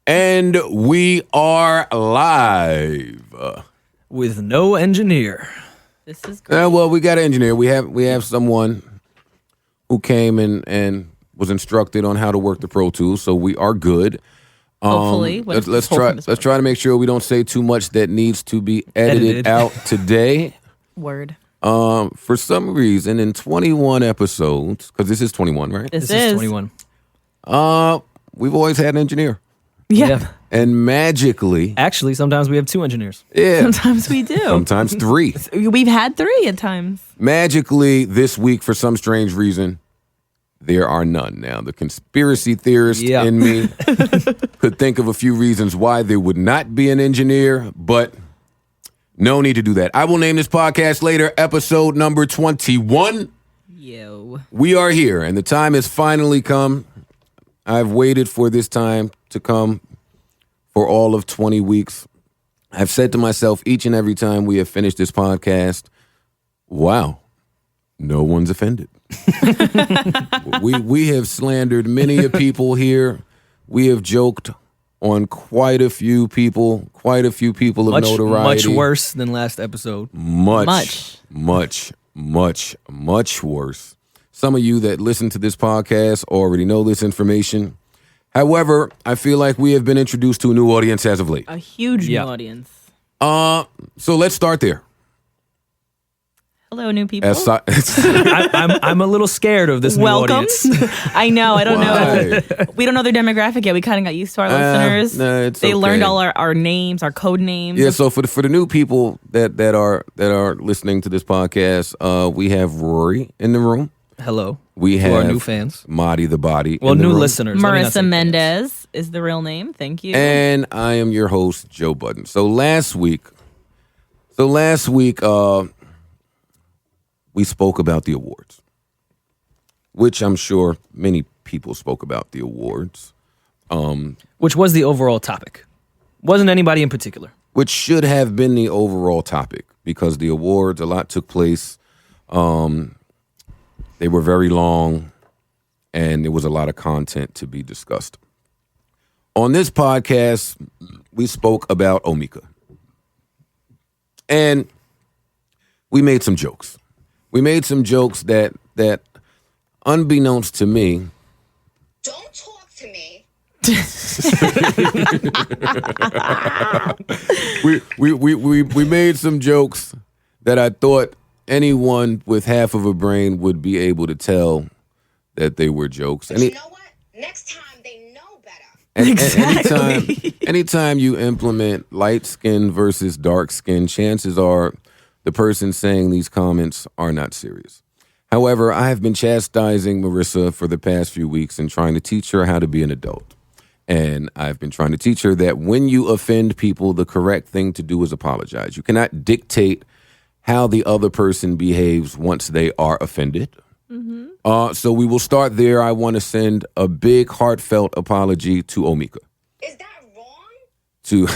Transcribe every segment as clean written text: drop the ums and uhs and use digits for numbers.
And we are live. With no engineer. This is great. Well, we got an engineer. We have someone who came and was instructed on how to work the Pro Tools, so we are good. Hopefully. Let's try to make sure we don't say too much that needs to be edited out today. Word. For some reason, in 21 episodes, because this is 21, right? This is 21. We've always had an engineer. Yeah. And magically... Actually, sometimes we have 2 engineers. Yeah. Sometimes we do. Sometimes 3. We've had 3 at times. Magically, this week, for some strange reason, there are none. Now, the conspiracy theorist in me could think of a few reasons why there would not be an engineer, but no need to do that. I will name this podcast later, episode number 21. Yo. We are here, and the time has finally come. I've waited for this time to come for all of 20 weeks. I've said to myself each and every time we have finished this podcast, wow, no one's offended. we have slandered many a people here. We have joked on quite a few people of notoriety. Much worse than last episode. Much worse. Some of you that listen to this podcast already know this information. However, I feel like we have been introduced to a new audience as of late. A huge new audience. So let's start there. Hello, new people. I'm a little scared of this new audience. I know. I don't know. We don't know their demographic yet. We kind of got used to our listeners. No, they learned all our names, our code names. Yeah. So for the new people that are listening to this podcast, we have Rory in the room. Hello. We have our new fans. Marty the Body. Well, new listeners. Marisa Mendez is the real name. Thank you. And I am your host, Joe Budden. So last week, we spoke about the awards, which I'm sure many people spoke about the awards. Which was the overall topic. Wasn't anybody in particular. Which should have been the overall topic because the awards, a lot took place. They were very long, and there was a lot of content to be discussed. On this podcast, we spoke about Omika. And we made some jokes. We made some jokes that unbeknownst to me... Don't talk to me. we made some jokes that I thought anyone with half of a brain would be able to tell that they were jokes. But you know what? Next time they know better. Exactly. Anytime you implement light skin versus dark skin, chances are the person saying these comments are not serious. However, I have been chastising Marisa for the past few weeks and trying to teach her how to be an adult. And I've been trying to teach her that when you offend people, the correct thing to do is apologize. You cannot dictate how the other person behaves once they are offended. Mm-hmm. So we will start there. I want to send a big heartfelt apology to Omika. Is that wrong? To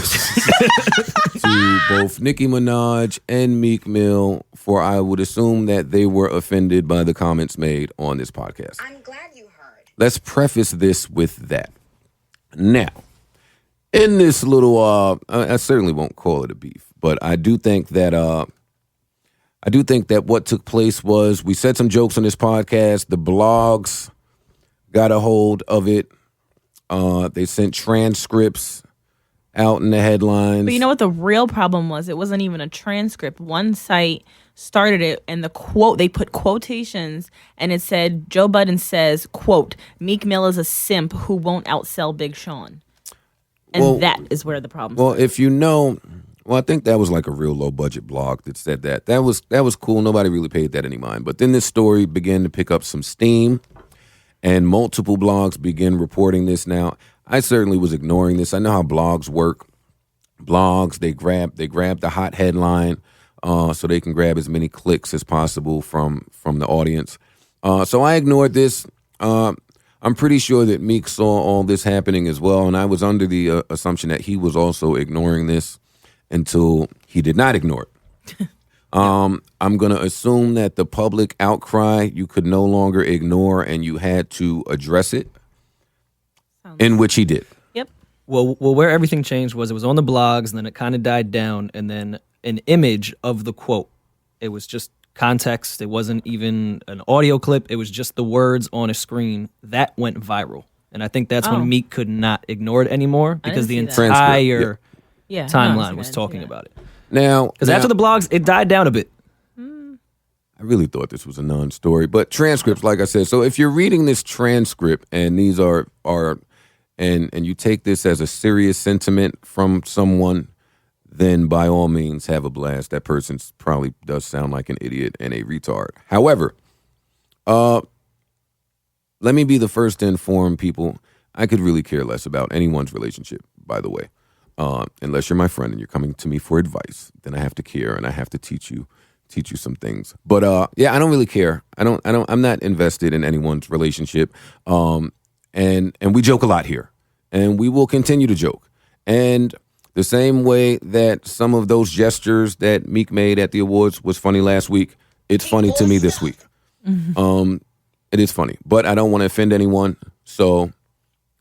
both Nicki Minaj and Meek Mill, for I would assume that they were offended by the comments made on this podcast. I'm glad you heard. Let's preface this with that. Now, in this little, I certainly won't call it a beef, but I do think that what took place was we said some jokes on this podcast. The blogs got a hold of it. They sent transcripts out in the headlines. But you know what the real problem was? It wasn't even a transcript. One site started it, and they put quotations, and it said, Joe Budden says, quote, Meek Mill is a simp who won't outsell Big Sean. And that is where the problem started. Well, if you know... Well, I think that was like a real low-budget blog that said that. That was cool. Nobody really paid that any mind. But then this story began to pick up some steam, and multiple blogs began reporting this. Now, I certainly was ignoring this. I know how blogs work. Blogs, they grab the hot headline so they can grab as many clicks as possible from the audience. So I ignored this. I'm pretty sure that Meek saw all this happening as well, and I was under the assumption that he was also ignoring this until he did not ignore it. I'm going to assume that the public outcry you could no longer ignore and you had to address it, in which he did. Yep. Well, where everything changed was it was on the blogs, and then it kind of died down, and then an image of the quote. It was just context. It wasn't even an audio clip. It was just the words on a screen. That went viral. And I think that's when Meek could not ignore it anymore because the didn't see that. entire Yeah, timeline no, was I talking didn't see about it. Now, Because after the blogs, it died down a bit. I really thought this was a non-story, but transcripts, like I said. So if you're reading this transcript and these are and you take this as a serious sentiment from someone, then by all means have a blast. That person probably does sound like an idiot and a retard. However, let me be the first to inform people. I could really care less about anyone's relationship, by the way. Unless you're my friend and you're coming to me for advice, then I have to care and I have to teach you some things. But yeah, I don't really care. I'm not invested in anyone's relationship. And we joke a lot here. And we will continue to joke. And the same way that some of those gestures that Meek made at the awards was funny last week, it's funny to me this week. It is funny. But I don't want to offend anyone, so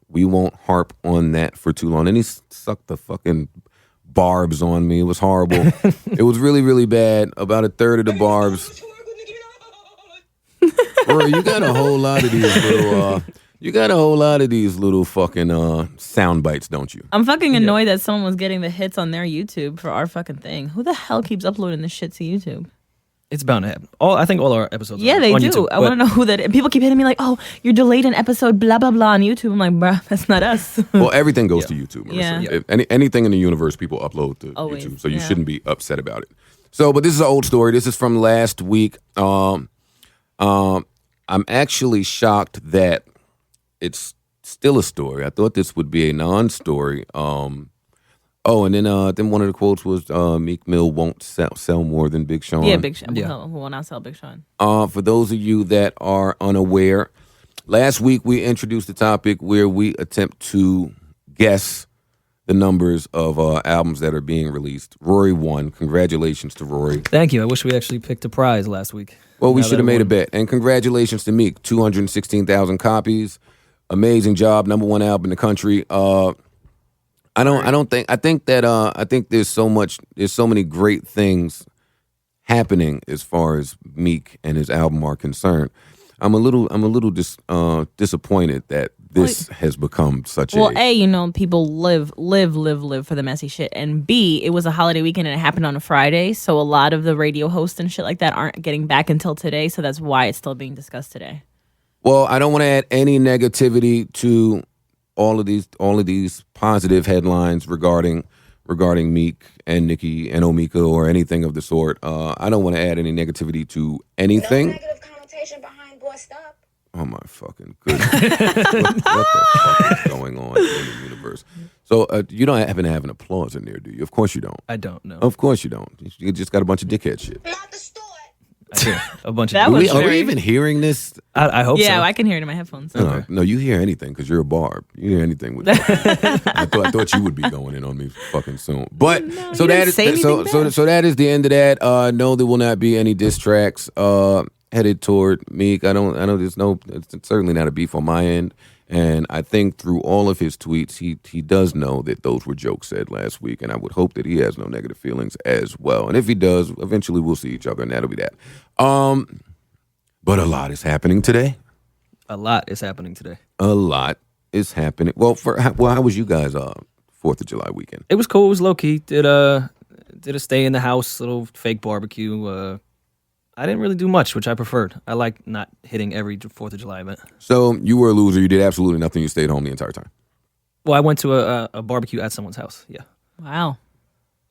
we won't harp on that for too long. And he sucked the fucking barbs on me. It was horrible. It was really, really bad. About a third of the barbs. Bro, you got a whole lot of these little fucking sound bites, don't you? I'm fucking annoyed that someone was getting the hits on their YouTube for our fucking thing. Who the hell keeps uploading this shit to YouTube? It's bound to happen. I think all our episodes are They on do. YouTube, I want to know who that is. People keep hitting me like, oh, you're delayed an episode, blah, blah, blah on YouTube. I'm like, bruh, that's not us. Well, everything goes to YouTube, Marissa. Yeah. If anything in the universe, people upload to Always, YouTube, so you yeah. shouldn't be upset about it. So, but this is an old story. This is from last week. I'm actually shocked that it's still a story. I thought this would be a non-story. And then one of the quotes was Meek Mill won't sell more than Big Sean. Yeah, Big Sean. Yeah. Who will not sell Big Sean? For those of you that are unaware, last week we introduced a topic where we attempt to guess the numbers of albums that are being released. Rory won. Congratulations to Rory. Thank you. I wish we actually picked a prize last week. Well, we Now should have that made a won. bet. And congratulations to Meek. 216,000 copies. Amazing job. Number one album in the country. I think there's so many great things happening as far as Meek and his album are concerned. I'm a little disappointed that this has become such Well, A, people live for the messy shit. And B, it was a holiday weekend and it happened on a Friday. So a lot of the radio hosts and shit like that aren't getting back until today. So that's why it's still being discussed today. Well, I don't want to add any negativity to all of these positive headlines regarding Meek and Nicki and Omika or anything of the sort. I don't want to add any negativity to anything. No negative connotation behind bossed up. Oh my fucking goodness! what the fuck is going on in the universe? So you don't happen to have an applause in there, do you? Of course you don't. I don't know. Of course you don't. You just got a bunch of dickhead shit. Not the store. I do. A bunch That of. was Are we very- even hearing this? I hope so. Yeah, I can hear it in my headphones. No, you hear anything because you're a barb. You hear anything with I thought you would be going in on me fucking soon. But so you that didn't is say anything so that is the end of that. No, there will not be any diss tracks headed toward Meek. I know it's certainly not a beef on my end. And I think through all of his tweets, he does know that those were jokes said last week, and I would hope that he has no negative feelings as well. And if he does, eventually we'll see each other, and that'll be that. But a lot is happening today. A lot is happening today. A lot is happening. Well, how was you guys 4th of July weekend? It was cool. It was low key. Did a stay in the house, little fake barbecue. I didn't really do much, which I preferred. I like not hitting every 4th of July event. So you were a loser. You did absolutely nothing. You stayed home the entire time. Well, I went to a barbecue at someone's house. Yeah. Wow.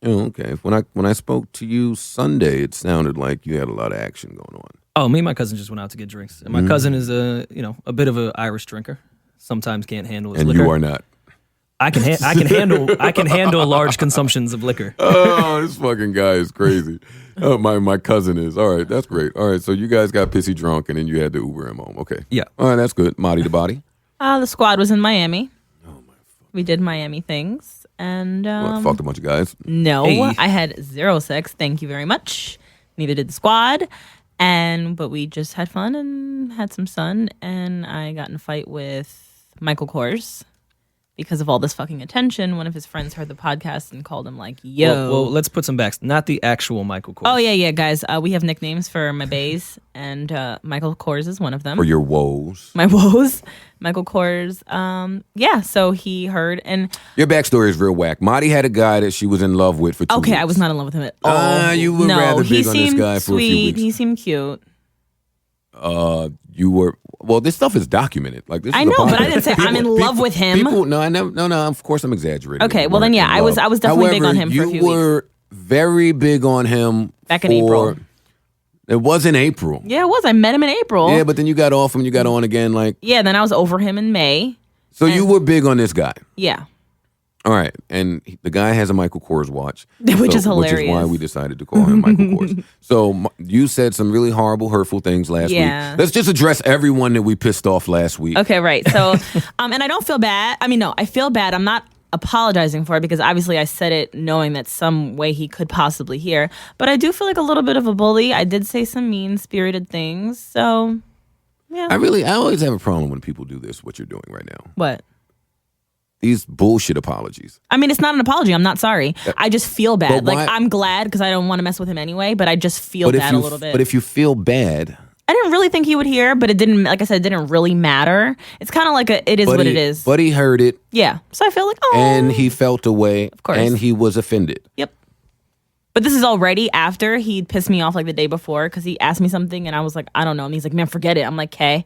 Oh, okay. When I spoke to you Sunday, it sounded like you had a lot of action going on. Oh, me and my cousin just went out to get drinks. And my cousin is a bit of an Irish drinker. Sometimes can't handle his And liquor. you are not. I can handle large consumptions of liquor. Oh, this fucking guy is crazy. Oh, my cousin is. All right, that's great. All right, so you guys got pissy drunk and then you had to Uber him home. Okay. Yeah. All right, that's good. Marty the body. The squad was in Miami. Oh my! We did Miami things, and Fucked a bunch of guys. no, Hey. I had zero sex. Thank you very much. Neither did the squad, but we just had fun and had some sun. And I got in a fight with Michael Kors because of all this fucking attention, one of his friends heard the podcast and called him like, yo. Well, let's put some backs. Not the actual Michael Kors. Oh, yeah, guys. We have nicknames for my bays, and Michael Kors is one of them. For your woes. My woes. Michael Kors. Yeah, so he heard, and... Your backstory is real whack. Marty had a guy that she was in love with for 2 weeks. Okay, I was not in love with him at all. You were rather big on this guy for a few weeks. He seemed cute. You were... Well, this stuff is documented. Like this. I is know, a but I didn't say I'm in love with him. People, no, I never. No. Of course, I'm exaggerating. Okay, You well then, weren't yeah, in I was definitely However, big on him for a few you were very big on him Back in April. It was in April. Yeah, it was. I met him in April. Yeah, but then you got off him. You got on again. Like Yeah, then I was over him in May. so, you were big on this guy. Yeah. All right, and the guy has a Michael Kors watch, Which is hilarious. Which is why we decided to call him Michael Kors. So you said some really horrible, hurtful things last Yeah. week. Let's just address everyone that we pissed off last week. Okay, right. So, and I don't feel bad. I mean, no, I feel bad. I'm not apologizing for it because obviously I said it knowing that some way he could possibly hear. But I do feel like a little bit of a bully. I did say some mean-spirited things. So, yeah. I always have a problem when people do this, what you're doing right now. What? These bullshit apologies. I mean, it's not an apology. I'm not sorry. I just feel bad. But Like, why- I'm glad because I don't want to mess with him anyway, but I just feel bad a little bit. But if you feel bad, I didn't really think he would hear, but it didn't, like I said, it didn't really matter. It's kind of like it is what it is. But he heard it, Yeah. So I feel like, oh. and he felt a way, course. and he was offended. Yep. But this is already after he pissed me off like the day before because he asked me something and I was like, I don't know. And he's like, man, forget it. I'm like, okay.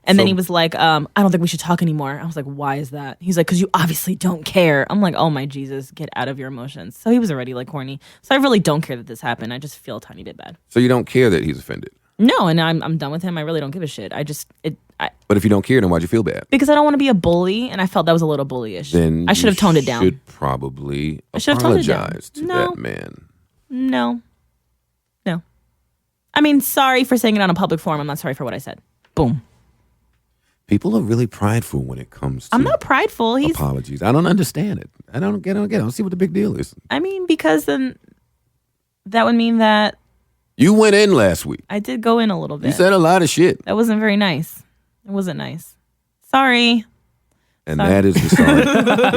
And then he was like, I don't think we should talk anymore. I was like, why is that? He's like, because you obviously don't care. I'm like, oh my Jesus, get out of your emotions. So he was already like horny. So I really don't care that this happened. I just feel a tiny bit bad. So you don't care that he's offended. No, and I'm done with him. I really don't give a shit. But if you don't care, then why'd you feel bad? Because I don't want to be a bully, and I felt that was a little bullyish. Then I should have toned it down. Should probably I should have toned it down. apologize to No. that man. No. I mean, sorry for saying it on a public forum. I'm not sorry for what I said. Boom. People are really prideful when it comes to I'm not prideful. He's. apologies. I don't understand it. I don't get it. I don't see what the big deal is. I mean, because then that would mean that You went in last week. I did go in a little bit. You said a lot of shit. That wasn't very nice. It wasn't nice. Sorry. And Sorry. that is the song.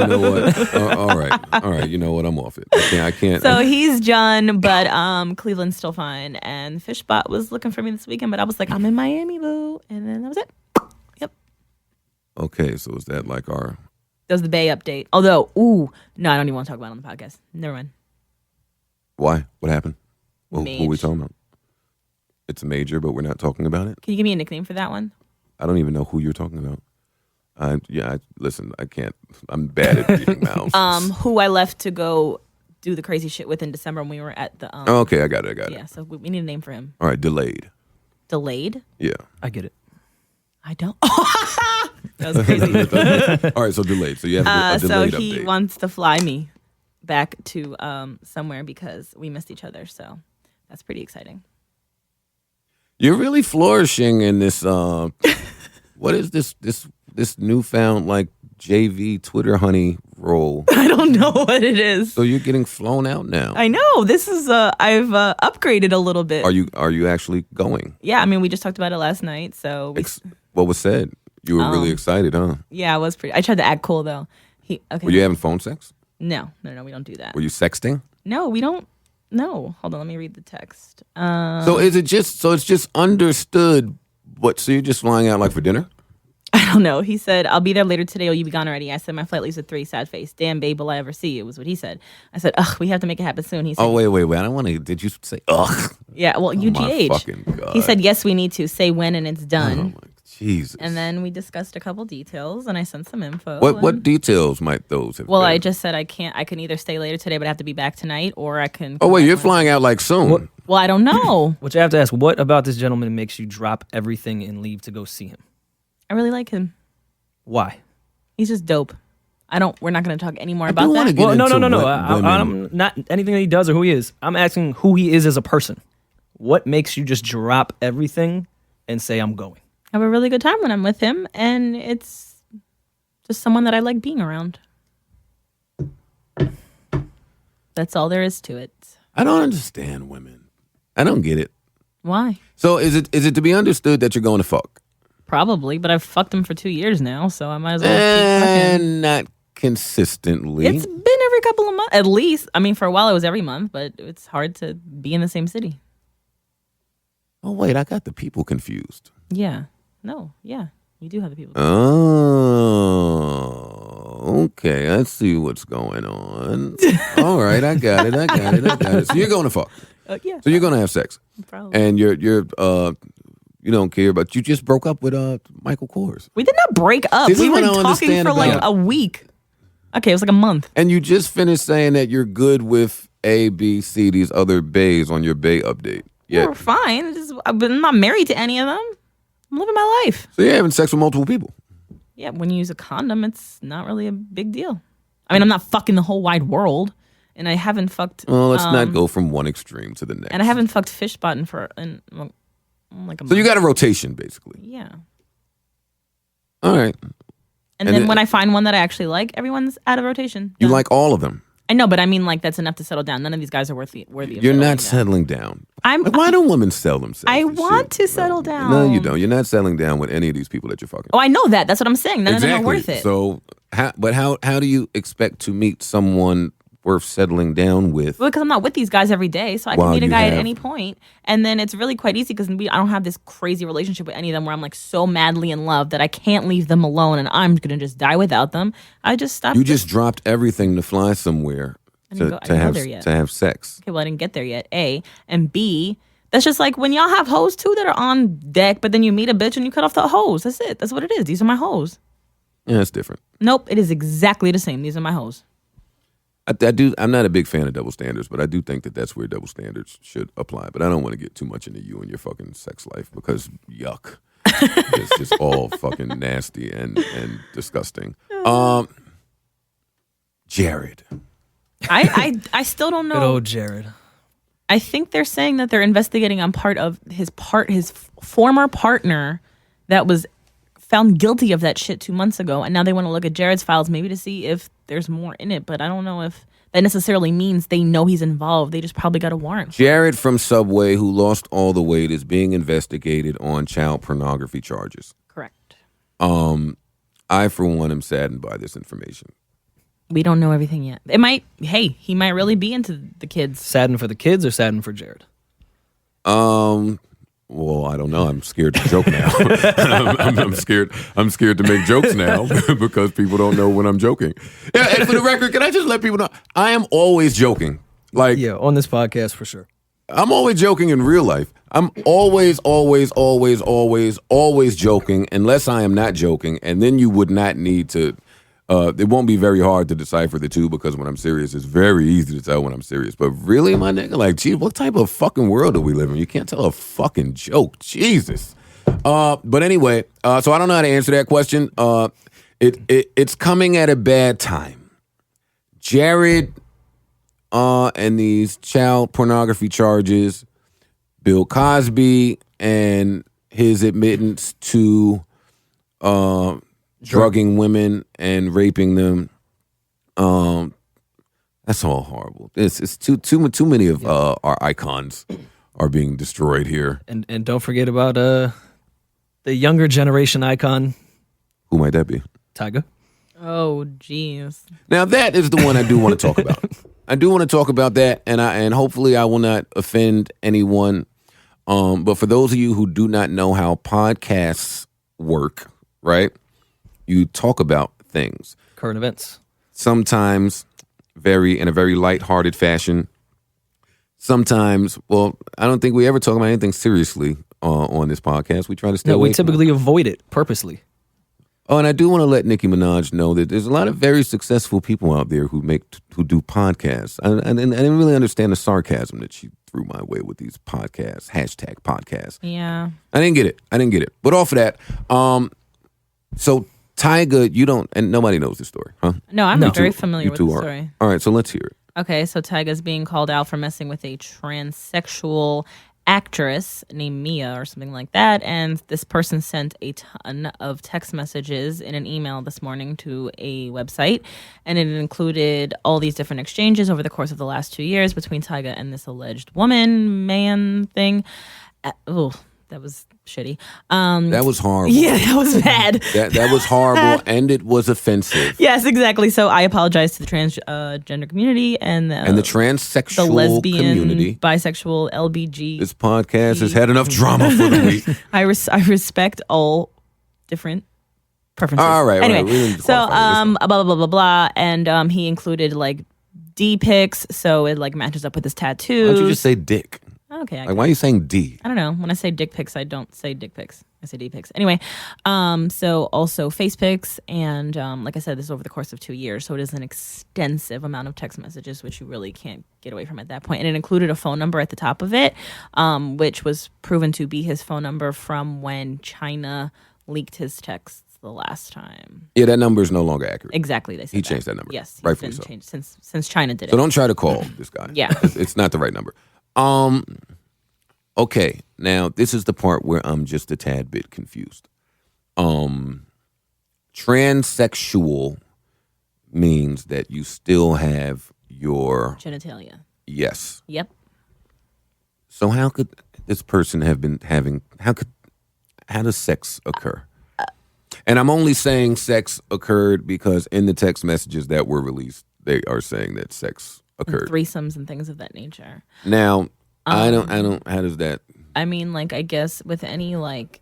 You know what? All right. You know what? I'm off it. I can't. So he's done, but Cleveland's still fine. And Fishbot was looking for me this weekend, but I was like, I'm in Miami, boo. And then that was it. Yep. Okay, so is that like our... That was the Bay update. Although, no, I don't even want to talk about it on the podcast. Never mind. Why? What happened? Who are we Mage. talking about? It's a major, but we're not talking about it? Can you give me a nickname for that one? I don't even know who you're talking about. Listen, I can't. I'm bad at reading mouths. Who I left to go do the crazy shit with in December when we were at the Okay, I got it. yeah, so we need a name for him. All right, delayed. Delayed? Yeah. I get it. I don't. That was crazy. All right, so delayed. So you have a So delayed he update. wants to fly me back to somewhere because we missed each other. So that's pretty exciting. You're really flourishing in this. What is this newfound like JV Twitter honey role? I don't know what it is. So you're getting flown out now. I know this is. I've upgraded a little bit. Are you actually going? Yeah, I mean, we just talked about it last night. So What was said? You were really excited, huh? yeah, I was pretty. I tried to act cool though. Okay. Were you having phone sex? No, we don't do that. Were you sexting? No, we don't. No, hold on. Let me read the text. So is it just it's just understood? What? So you're just flying out like for dinner? I don't know. He said, I'll be there later today or you be gone already. I said, my flight leaves at 3, sad face. Damn, babe, will I ever see you? Was what he said. I said, ugh, we have to make it happen soon. He said, Oh, wait. I don't want to. Did you say, ugh? yeah, well, My UGH. fucking God. He said, yes, we need to. Say when and it's Oh, done. my Jesus. And then we discussed a couple details and I sent some info. What details might those have Well, been? I just said I can either stay later today, but I have to be back tonight, or I can. Oh, wait, you're flying out like soon. Well, I don't know. Which I have to ask, what about this gentleman makes you drop everything and leave to go see him? I really like him. Why? He's just dope. We're not going to talk any more do about wanna that. get Well, no. into what I'm not anything that he does or who he is. I'm asking who he is as a person. What makes you just drop everything and say, I'm going? I have a really good time when I'm with him, and it's just someone that I like being around. That's all there is to it. I don't understand women. I don't get it. Why? So is it to be understood that you're going to fuck? Probably, but I've fucked him for 2 years now, so I might as well keep fucking. And not consistently. It's been every couple of months, at least. I mean, for a while it was every month, but it's hard to be in the same city. Oh, wait, I got the people confused. Yeah. No. Yeah. You do have the people. Oh, okay. I see what's going on. All right, I got it. So you're going to fuck. Yeah. So you're going to have sex. Probably. And you don't care, but you just broke up with Michael Kors. We did not break up. This is We were what I don't talking understand for like about- a week. Okay, it was like a month. And you just finished saying that you're good with A, B, C, these other bays on your bay update. Yeah. We're fine. I'm not married to any of them. I'm living my life. So you're having sex with multiple people. Yeah, when you use a condom, it's not really a big deal. I mean, I'm not fucking the whole wide world, and I haven't fucked. Well, let's not go from one extreme to the next. And I haven't fucked fish button for like a month. So you got a rotation, basically. Yeah. All right. And then when I find one that I actually like, everyone's out of rotation. You Done. like all of them. I know, but I mean, like, that's enough to settle down. None of these guys are worthy of You're not settling down. Like, why don't women sell themselves? I and want shit? to settle down. No, you don't. You're not settling down with any of these people that you're fucking. Oh, I know that. That's what I'm saying. None of them are worth it. So, how do you expect to meet someone worth settling down with? Well, because I'm not with these guys every day, so I can While meet a you guy at have- any point, and then it's really quite easy because I don't have this crazy relationship with any of them where I'm like so madly in love that I can't leave them alone and I'm gonna just die without them. I just stopped. You just dropped everything to fly somewhere didn't to go there yet. have sex. Okay, well, I didn't get there yet. A and B. That's just like when y'all have hoes too that are on deck, but then you meet a bitch and you cut off the hose. That's it. That's what it is. These are my hoes. Yeah, it's different. Nope, it is exactly the same. These are my hoes. I do. I'm not a big fan of double standards, but I do think that that's where double standards should apply. But I don't want to get too much into you and your fucking sex life because yuck, it's just all fucking nasty and disgusting. Jared, I still don't Good know. old Jared. I think they're saying that they're investigating on part of his former partner that was found guilty of that shit 2 months ago, and now they want to look at Jared's files maybe to see if there's more in it. But I don't know if that necessarily means they know he's involved. They just probably got a warrant. Jared from Subway, who lost all the weight, is being investigated on child pornography charges. Correct. I, for one, am saddened by this information. We don't know everything yet. It might. Hey, he might really be into the kids. Saddened for the kids or saddened for Jared? Well, I don't know. I'm scared to joke now. I'm scared. I'm scared to make jokes now because people don't know when I'm joking. Yeah, and for the record, can I just let people know I am always joking. Like, Yeah, on this podcast for sure. I'm always joking in real life. I'm always joking unless I am not joking, and then you would not need to. It won't be very hard to decipher the two because when I'm serious, it's very easy to tell when I'm serious. But really, my nigga, like, gee, what type of fucking world do we live in? You can't tell a fucking joke. Jesus. But anyway, so I don't know how to answer that question. It's coming at a bad time. Jared and these child pornography charges, Bill Cosby and his admittance to drugging women and raping them. That's all horrible. It's too many of our icons are being destroyed here. And don't forget about the younger generation icon, Who might that be? Tyga. Oh, jeez. Now that is the one I do want to talk about. I do want to talk about that, and hopefully I will not offend anyone. But for those of you who do not know how podcasts work, right? You talk about things. Current events. Sometimes in a very lighthearted fashion. Sometimes, well, I don't think we ever talk about anything seriously on this podcast. We try to stay No, away we from it. typically avoid it purposely. Oh, and I do want to let Nicki Minaj know that there's a lot of very successful people out there who do podcasts. I didn't really understand the sarcasm that she threw my way with these podcasts, #podcasts. Yeah. I didn't get it. But off of that, so Tyga, you don't, and nobody knows this story, huh? No, I'm No. very familiar You with two the are. story. All right, so let's hear it. Okay, so Tyga's being called out for messing with a transsexual actress named Mia or something like that. And this person sent a ton of text messages in an email this morning to a website. And it included all these different exchanges over the course of the last 2 years between Tyga and this alleged man thing. that was shitty. That was horrible. Yeah, that was bad. That was horrible, and it was offensive. Yes, exactly. So I apologize to the transgender community and the transsexual the lesbian, community. bisexual, LBG. This podcast has had enough drama for the week. I respect all different preferences. All right. Anyway, we didn't so qualify this. blah blah blah blah blah, and he included like D pics, so it like matches up with his tattoos. Why don't you just say dick? Okay. Like, why are you saying D? I don't know. When I say dick pics, I don't say dick pics. I say D pics. Anyway, so also face pics, and like I said, this is over the course of 2 years, so it is an extensive amount of text messages, which you really can't get away from at that point. And it included a phone number at the top of it, which was proven to be his phone number from when China leaked his texts the last time. Yeah, that number is no longer accurate. Exactly, they said He changed that number. Yes, he's Rightfully been so. changed since China did it. So don't try to call this guy. Yeah. It's not the right number. Okay, now this is the part where I'm just a tad bit confused. Transsexual means that you still have your Genitalia. yes. Yep. So how could this person have been having how does sex occur? And I'm only saying sex occurred because in the text messages that were released, they are saying that sex occurred. Threesomes and things of that nature. Now, I don't how does that I mean, like, I guess with any, like,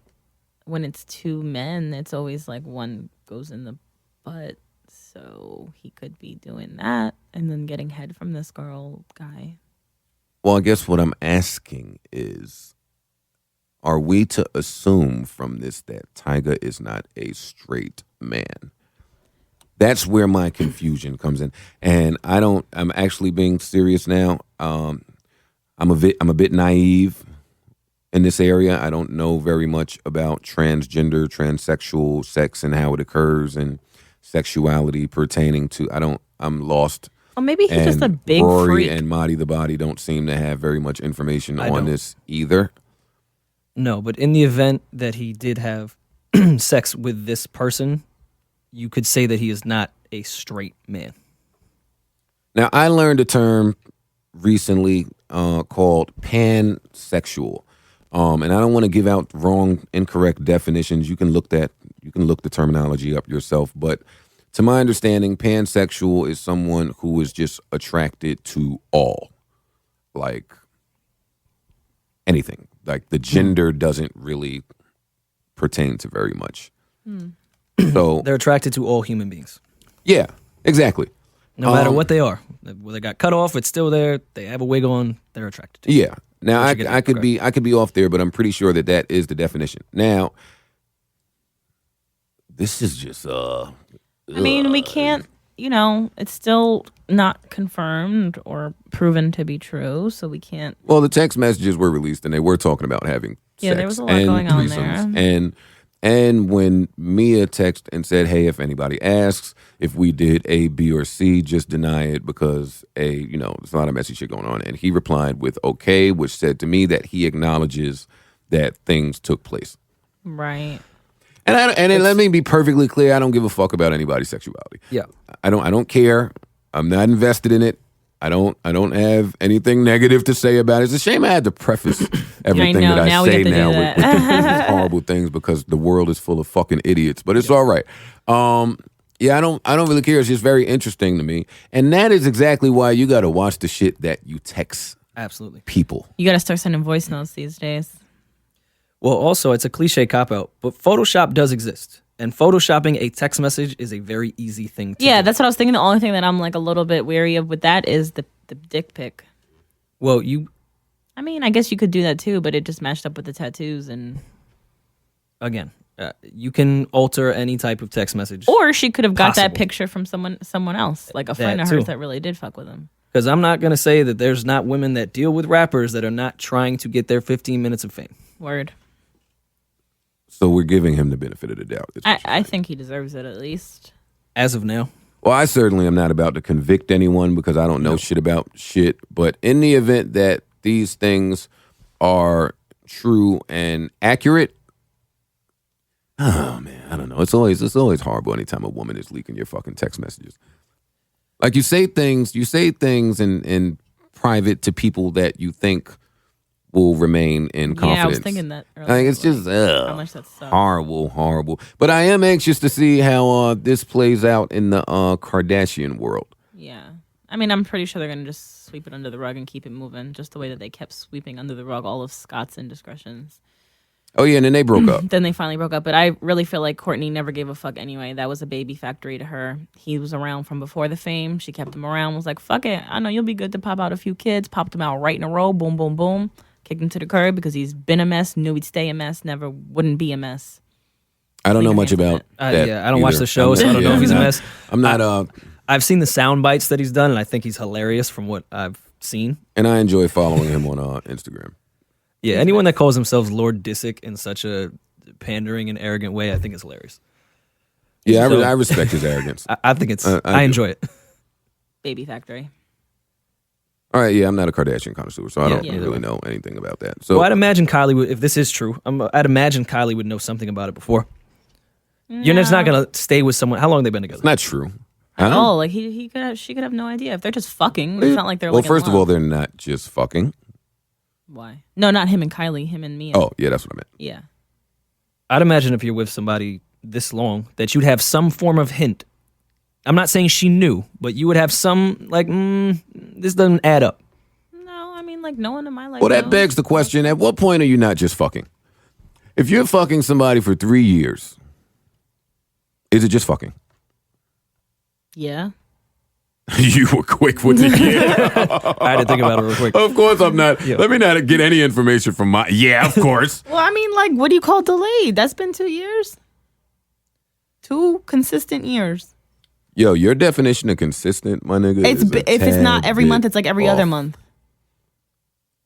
when it's two men, it's always like one goes in the butt. So he could be doing that and then getting head from this guy. Well, I guess what I'm asking is, are we to assume from this that Tyga is not a straight man? That's where my confusion comes in. And I'm actually being serious now. I'm a bit naive in this area. I don't know very much about transgender, transsexual sex and how it occurs and sexuality pertaining to, I'm lost. Well, maybe he's just a And big Rory freak. and Marty the Body don't seem to have very much information I on don't. this either. No, but in the event that he did have sex with this person, you could say that he is not a straight man. Now, I learned a term recently called pansexual. And I don't want to give out incorrect definitions. You can look the terminology up yourself. But to my understanding, pansexual is someone who is just attracted to all, like anything. Like the gender doesn't really pertain to very much. So They're attracted to all human beings, yeah, exactly. no matter what they are. Whether they got cut off, it's still there. They have a wig on, they're attracted to it. Yeah. Now Once you get I could be off there, but I'm pretty sure that is the definition. Now, this is just I mean, we can't, it's still not confirmed or proven to be true, so we can't. well, the text messages were released and they were talking about having Yeah, sex there was a lot and going on threesomes. there. And when Mia texted and said, "Hey, if anybody asks if we did A, B, or C, just deny it because there's a lot of messy shit going on." And he replied with "okay," which said to me that he acknowledges that things took place. Right. And let me be perfectly clear: I don't give a fuck about anybody's sexuality. Yeah. I don't care. I'm not invested in it. I don't have anything negative to say about it. It's a shame I had to preface everything know. that I Now we say get to do now that. with these horrible things because the world is full of fucking idiots. But it's all right. Yeah, I don't really care. It's just very interesting to me. And that is exactly why you got to watch the shit that you text Absolutely. people. You got to start sending voice notes these days. Well, also, it's a cliche cop-out, but Photoshop does exist. And photoshopping a text message is a very easy thing to Yeah, do. that's what I was thinking. The only thing that I'm like a little bit wary of with that is the dick pic. Well, I mean, I guess you could do that too, but it just matched up with the tattoos and. again, you can alter any type of text message. Or she could have got that Possible. picture from someone else, like a friend That of hers too. that really did fuck with him. Because I'm not going to say that there's not women that deal with rappers that are not trying to get their 15 minutes of fame. Word. So we're giving him the benefit of the doubt. is what you're I saying. think he deserves it at least. As of now. Well, I certainly am not about to convict anyone because I don't know shit about shit. But in the event that these things are true and accurate, oh man, I don't know. It's always horrible anytime a woman is leaking your fucking text messages. Like you say things in private to people that you think will remain in confidence. Yeah, I was thinking that earlier. I think it's just how much that sucks. horrible. But I am anxious to see how this plays out in the Kardashian world. Yeah. I mean, I'm pretty sure they're going to just sweep it under the rug and keep it moving, just the way that they kept sweeping under the rug all of Scott's indiscretions. Oh, yeah, and then they broke up. Then they finally broke up. But I really feel like Kourtney never gave a fuck anyway. That was a baby factory to her. He was around from before the fame. She kept him around, was like, fuck it. I know you'll be good to pop out a few kids. Popped him out right in a row. Boom, boom, boom. Kicked him to the curb because he's been a mess, knew he'd stay a mess, never wouldn't be a mess. I don't know much about that. Yeah, I don't watch either. the show, so I don't know if he's a mess. I'm not. I've seen the sound bites that he's done, and I think he's hilarious from what I've seen. And I enjoy following him on Instagram. Yeah, anyone that calls themselves Lord Disick in such a pandering and arrogant way, I think is hilarious. Yeah, So- I respect his arrogance. I think it's. I I do. enjoy it. Baby factory. All right, yeah, I'm not a Kardashian connoisseur, so I don't Yeah. really know anything about that. So Well, I'd imagine Kylie would, if this is true, I'd imagine Kylie would know something about it before. You're just not gonna stay with someone. How long have they been together? it's not true. Huh? Oh, like she could have no idea. If they're just fucking, it's not like they're Well, like in first of all, love. they're not just fucking. Why? No, not him and Kylie, him and Mia. Oh, yeah, that's what I meant. Yeah. I'd imagine if you're with somebody this long, that you'd have some form of hint. I'm not saying she knew, but you would have some like, this doesn't add up. No, I mean, like, no one in my life Well, that knows. begs the question, at what point are you not just fucking? If you're fucking somebody for 3 years, is it just fucking? Yeah. You were quick with it. Yeah. I had to think about it real quick. Of course I'm not. Let me not get any information from my... Yeah, of course. Well, I mean, like, what do you call delayed? That's been 2 years. 2 consistent years. Yo, your definition of consistent, my nigga, It's is a if it's not tad every bit month, it's like every off. other month.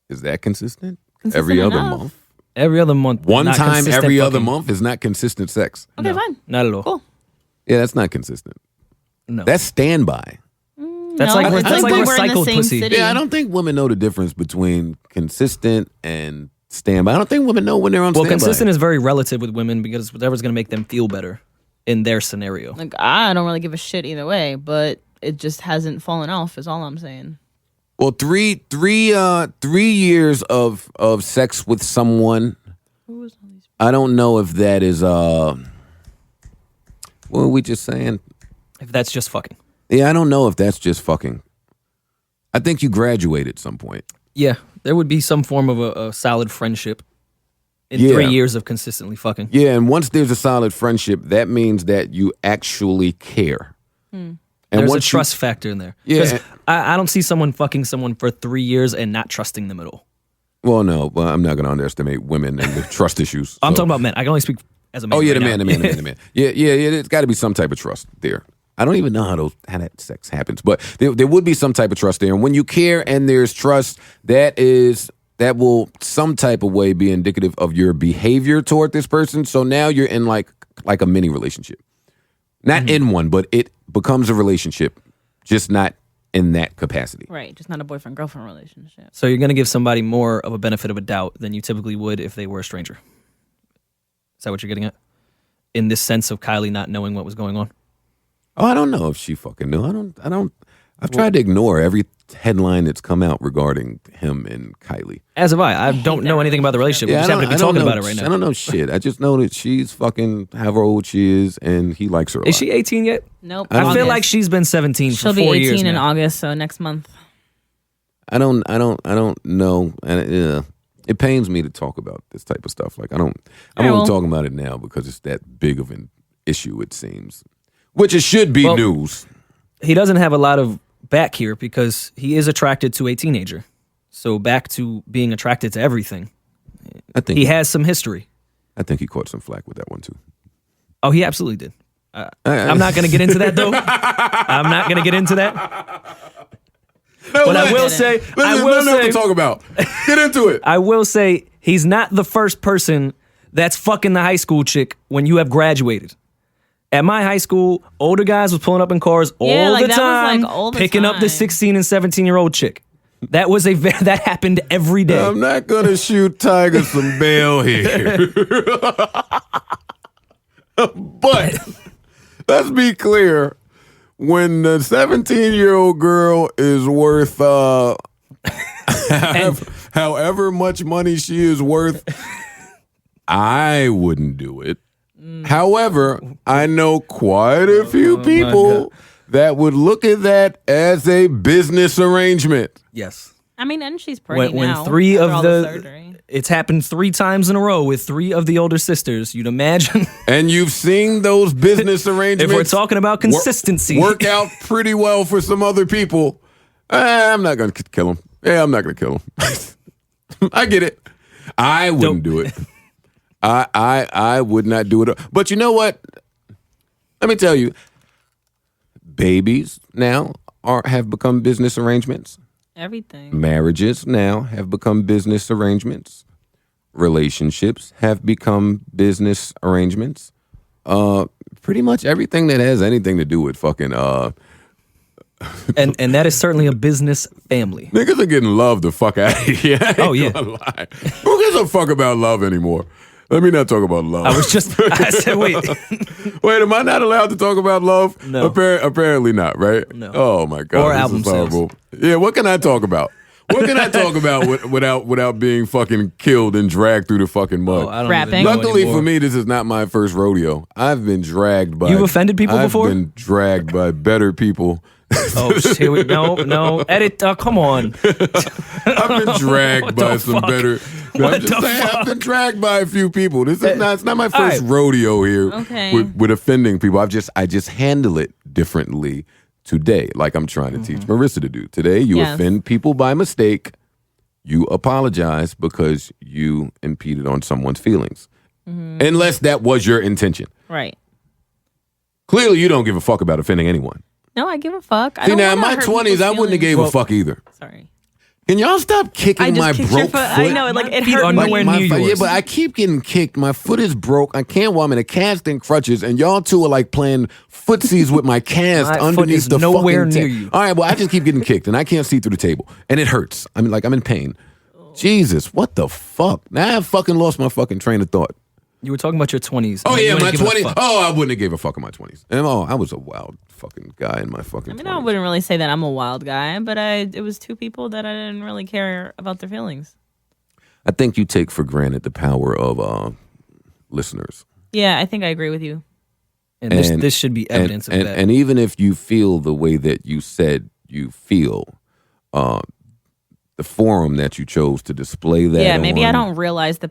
Is that consistent? Consistent every other enough. month? Every other month. One not time consistent every other fucking. month is not consistent sex. Okay, No, fine. Not at all. Cool. Yeah, that's not consistent. No. That's standby. That's No, like it's that's like when we're in the recycled same pussy. city. Yeah, I don't think women know the difference between consistent and standby. I don't think women know when they're on Well, standby. consistent is very relative with women because whatever's going to make them feel better in their scenario. Like, I don't really give a shit either way, but it just hasn't fallen off, is all I'm saying. Well, three years of sex with someone. I don't know if that is what were we just saying? If that's just fucking. Yeah, I don't know if that's just fucking. I think you graduate at some point. Yeah, there would be some form of a solid friendship in Yeah. 3 years of consistently fucking. Yeah, and once there's a solid friendship, that means that you actually care. And There's a once you- trust factor in there. Yeah. 'Cause I don't see someone fucking someone for 3 years and not trusting them at all. Well, no, well, I'm not going to underestimate women and the trust issues. I'm so- talking about men. I can only speak as a man. Oh yeah, right the now. man. Yeah. There's got to be some type of trust there. I don't even know how that sex happens, but there would be some type of trust there. And when you care and there's trust, that will some type of way be indicative of your behavior toward this person. So now you're in like a mini relationship, not in one, but it becomes a relationship, just not in that capacity. Right, just not a boyfriend-girlfriend relationship. So you're going to give somebody more of a benefit of a doubt than you typically would if they were a stranger. Is that what you're getting at? In this sense of Kylie not knowing what was going on? Oh, I don't know if she fucking knew. I don't. I've tried to ignore every headline that's come out regarding him and Kylie. As have I. I don't know anything about the relationship. We just happen to be talking about it right I now. don't know shit. I just know that she's fucking however old she is, and he likes her a lot. Is she 18 yet? Nope. I feel August. like she's been 17 She'll for be 4 18 years in now. August, so next month. I don't know. And it pains me to talk about this type of stuff. Like I'm Alright, only well- talking about it now because it's that big of an issue. It seems, which it should be Well, news. He doesn't have a lot of back here because he is attracted to a teenager. So back to being attracted to everything. I think He has some history. I think he caught some flack with that one too. Oh, he absolutely did. I'm not going to get into that, though. I'm not going to get into that. No, But I will say, I will nothing say, to talk about. Get into it. I will say, he's not the first person that's fucking the high school chick when you have graduated. At my high school, older guys was pulling up in cars all like, the that was, time, like, all the picking up the time. 16 and 17-year-old chick. That was that happened every day. I'm not gonna shoot Tiger some bail here. But let's be clear. When the 17-year-old girl is worth however much money she is worth, I wouldn't do it. However, I know quite a few people that would look at that as a business arrangement. Yes. I mean, and she's pretty When now. three after of all the surgery. it's happened 3 times in a row with 3 of the older sisters. You'd imagine And you've seen those business arrangements. if we're talking about consistency. Work out pretty well for some other people. I'm not going to kill him. Yeah, I'm not going to kill him. I get it. I wouldn't do it. I would not do it. But you know what? Let me tell you. Babies now have become business arrangements. Everything. Marriages now have become business arrangements. Relationships have become business arrangements. Pretty much everything that has anything to do with fucking and that is certainly a business family. niggas are getting love the fuck out of here. I ain't Oh, yeah. gonna lie. Who gives a fuck about love anymore? Let me not talk about love. I said, wait. Wait, am I not allowed to talk about love? No. Apparently not, right? No. Oh my god. Or this album is horrible. Yeah, what can I talk about? What can I talk about without being fucking killed and dragged through the fucking mud? Oh, I don't Rapping. even know Luckily anymore. for me, this is not my first rodeo. I've been dragged by. You've offended people before? I've been dragged by better people. Oh, shit. No. Edit. Come on. I've been dragged What by the some fuck? better. What I'm just the saying, I've fuck? been dragged by a few people. This is not. It's not my first right. rodeo here Okay. with offending people. I just handle it differently today, like I'm trying to teach Marisa to do. Today, you Yes. offend people by mistake. You apologize because you impeded on someone's feelings, unless that was your intention. Right. Clearly, you don't give a fuck about offending anyone. No, I give a fuck. I See, don't now in wanna my hurt 20s, people's I wouldn't have feelings. gave a fuck either. Sorry. Can y'all stop kicking I just my kicked broke your foot. foot? I know, it, like it feet hurt are me. nowhere near Yeah, yours. but I keep getting kicked. My foot is broke. I can't walk. I'm in a cast and crutches, and y'all two are like playing footsies with my cast My foot underneath is the nowhere fucking near you. All right, well, I just keep getting kicked, and I can't see through the table, and it hurts. I mean, like I'm in pain. Jesus, what the fuck? Now I fucking lost my fucking train of thought. You were talking about your 20s. Oh and you yeah, ain't my giving a 20s. fuck. Oh, I wouldn't have gave a fuck in my 20s. And I was a wild fucking guy in my fucking. I mean, 20s. I wouldn't really say that I'm a wild guy, but it was 2 people that I didn't really care about their feelings. I think you take for granted the power of listeners. Yeah, I think I agree with you. And this should be evidence of that. And even if you feel the way that you said you feel, the forum that you chose to display that. Yeah, maybe I on- don't realize the.